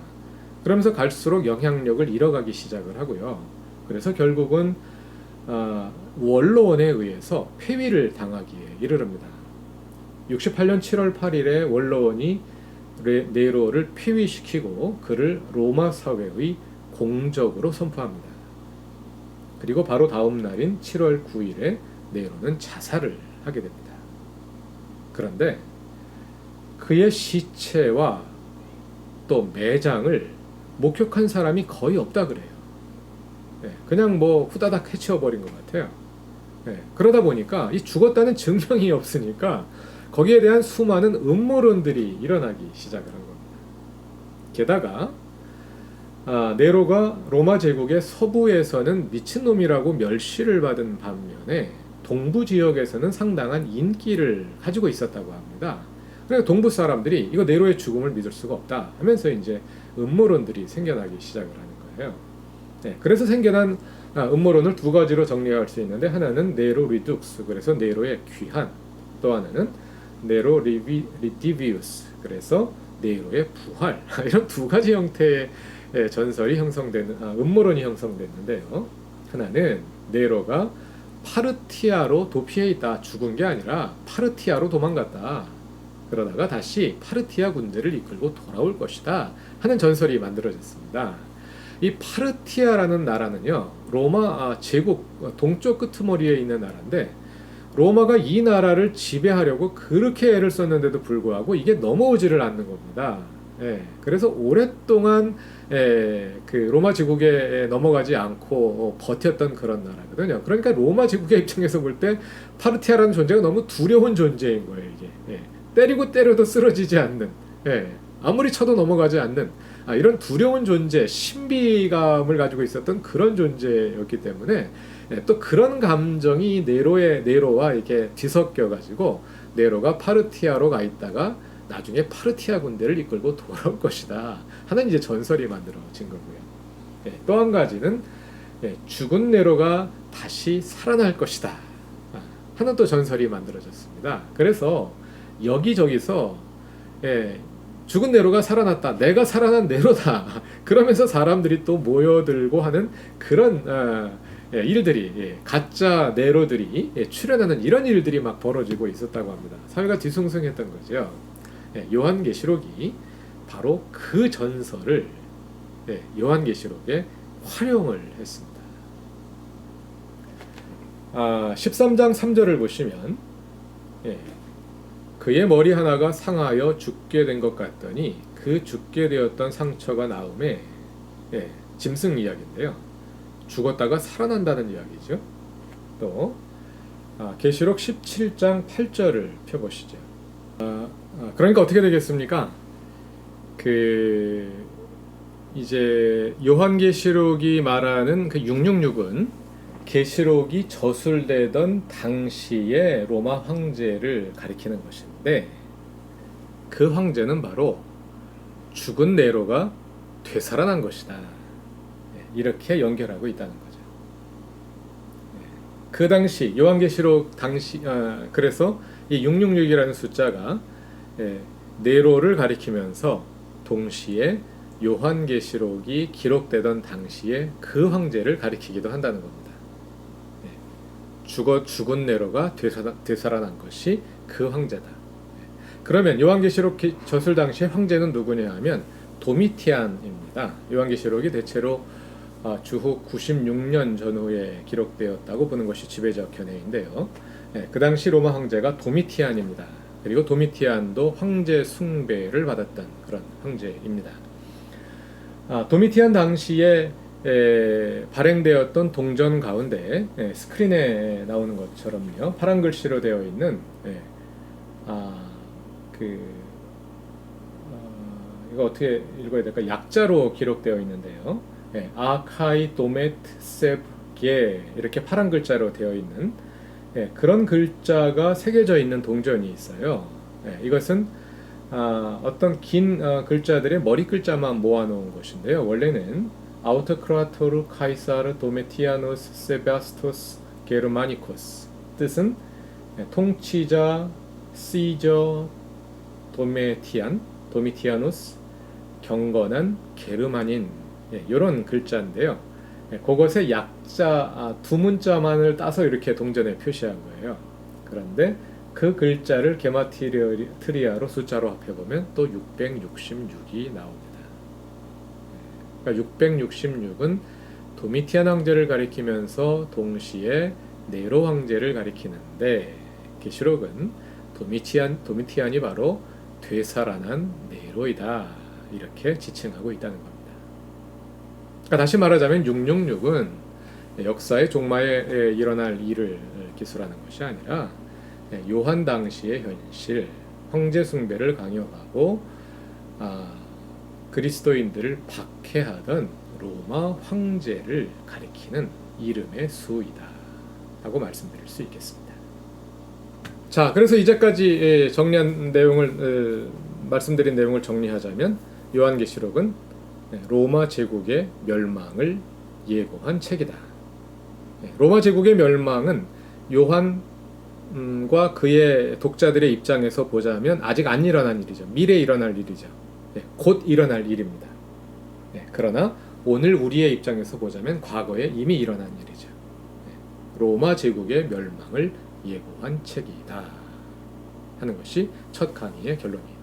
그러면서 갈수록 영향력을 잃어가기 시작을 하고요. 그래서 결국은 원로원에 의해서 폐위를 당하기에 이르릅니다. 68년 7월 8일에 원로원이 네로를 폐위시키고 그를 로마 사회의 공적으로 선포합니다. 그리고 바로 다음 날인 7월 9일에 네로는 자살을 하게 됩니다. 그런데 그의 시체와 또 매장을 목격한 사람이 거의 없다 그래요. 그냥 뭐 후다닥 해치워버린 것 같아요. 그러다 보니까 이 죽었다는 증명이 없으니까 거기에 대한 수많은 음모론들이 일어나기 시작을 한 겁니다. 게다가 네로가 로마 제국의 서부에서는 미친놈이라고 멸시를 받은 반면에 동부 지역에서는 상당한 인기를 가지고 있었다고 합니다. 그러니까 동부 사람들이 이거 네로의 죽음을 믿을 수가 없다 하면서 이제 음모론들이 생겨나기 시작을 하는 거예요. 그래서 생겨난 음모론을 두 가지로 정리할 수 있는데, 하나는 네로 리둑스, 그래서 네로의 귀환, 또 하나는 네로 리디비우스, 그래서 네로의 부활. 이런 두 가지 형태의 전설이 형성되는 음모론이 형성됐는데요. 하나는 네로가 파르티아로 도피해 있다, 죽은 게 아니라 파르티아로 도망갔다, 그러다가 다시 파르티아 군대를 이끌고 돌아올 것이다 하는 전설이 만들어졌습니다. 이 파르티아라는 나라는요, 로마 제국 동쪽 끄트머리에 있는 나라인데, 로마가 이 나라를 지배하려고 그렇게 애를 썼는데도 불구하고 이게 넘어오지를 않는 겁니다. 그래서 오랫동안 그 로마 제국에 넘어가지 않고 버텼던 그런 나라거든요. 그러니까 로마 제국의 입장에서 볼 때 파르티아라는 존재가 너무 두려운 존재인 거예요. 이게 때리고 때려도 쓰러지지 않는, 아무리 쳐도 넘어가지 않는 이런 두려운 존재, 신비감을 가지고 있었던 그런 존재였기 때문에 또 그런 감정이 네로와 이렇게 뒤섞여 가지고 네로가 파르티아로 가 있다가 나중에 파르티아 군대를 이끌고 돌아올 것이다 하는 이제 전설이 만들어진 거고요. 또 한 가지는 죽은 네로가 다시 살아날 것이다 하는 또 전설이 만들어졌습니다. 그래서 여기저기서 죽은 네로가 살아났다, 내가 살아난 네로다 그러면서 사람들이 또 모여들고 하는 그런 일들이, 가짜 네로들이 출현하는 이런 일들이 막 벌어지고 있었다고 합니다. 사회가 뒤숭숭했던 거죠. 요한계시록이 바로 그 전설을 요한계시록에 활용을 했습니다. 13장 3절을 보시면 그의 머리 하나가 상하여 죽게 된 것 같더니 그 죽게 되었던 상처가 나음에, 짐승 이야기인데요. 죽었다가 살아난다는 이야기죠. 또 계시록 17장 8절을 펴보시죠. 그러니까 어떻게 되겠습니까? 이제 요한계시록이 말하는 그 666은 계시록이 저술되던 당시의 로마 황제를 가리키는 것인데, 그 황제는 바로 죽은 네로가 되살아난 것이다, 이렇게 연결하고 있다는 거죠. 그 당시 요한계시록 당시 그래서 이 666이라는 숫자가 네로를 가리키면서 동시에 요한계시록이 기록되던 당시에 그 황제를 가리키기도 한다는 겁니다. 죽은 네로가 되살아난 것이 그 황제다. 그러면 요한계시록 저술 당시의 황제는 누구냐 하면 도미티안입니다. 요한계시록이 대체로 주후 96년 전후에 기록되었다고 보는 것이 지배적 견해인데요. 그 당시 로마 황제가 도미티안입니다. 그리고 도미티안도 황제 숭배를 받았던 그런 황제입니다. 도미티안 당시에 발행되었던 동전 가운데 스크린에 나오는 것처럼요, 파란 글씨로 되어 있는 이거 어떻게 읽어야 될까? 약자로 기록되어 있는데요. 아카이 도메트 세브게, 이렇게 파란 글자로 되어 있는 그런 글자가 새겨져 있는 동전이 있어요. 이것은 어떤 긴 글자들의 머리 글자만 모아놓은 것인데요. 원래는 아우토크라토르 카이사르 도메티아누스 세바스토스 게르마니코스, 뜻은 통치자 시저 도미티아누스 경건한 게르만인, 이런 글자인데요. 그것의 약자 두 문자만을 따서 이렇게 동전에 표시한 거예요. 그런데 그 글자를 게마트리아로 숫자로 합해보면 또 666이 나옵니다. 그러니까 666은 도미티안 황제를 가리키면서 동시에 네로 황제를 가리키는데, 계시록은 도미티안이 바로 되살아난 네로이다, 이렇게 지칭하고 있다는 겁니다. 그러니까 다시 말하자면 666은 역사의 종말에 일어날 일을 기술하는 것이 아니라 요한 당시의 현실, 황제 숭배를 강요하고 그리스도인들을 박해하던 로마 황제를 가리키는 이름의 수이다 라고 말씀드릴 수 있겠습니다. 자, 그래서 이제까지 정리한 내용을 말씀드린 내용을 정리하자면 요한계시록은 로마 제국의 멸망을 예고한 책이다. 로마 제국의 멸망은 요한과 그의 독자들의 입장에서 보자면 아직 안 일어난 일이죠. 미래에 일어날 일이죠. 곧 일어날 일입니다. 그러나 오늘 우리의 입장에서 보자면 과거에 이미 일어난 일이죠. 로마 제국의 멸망을 예고한 책이다 하는 것이 첫 강의의 결론이에요.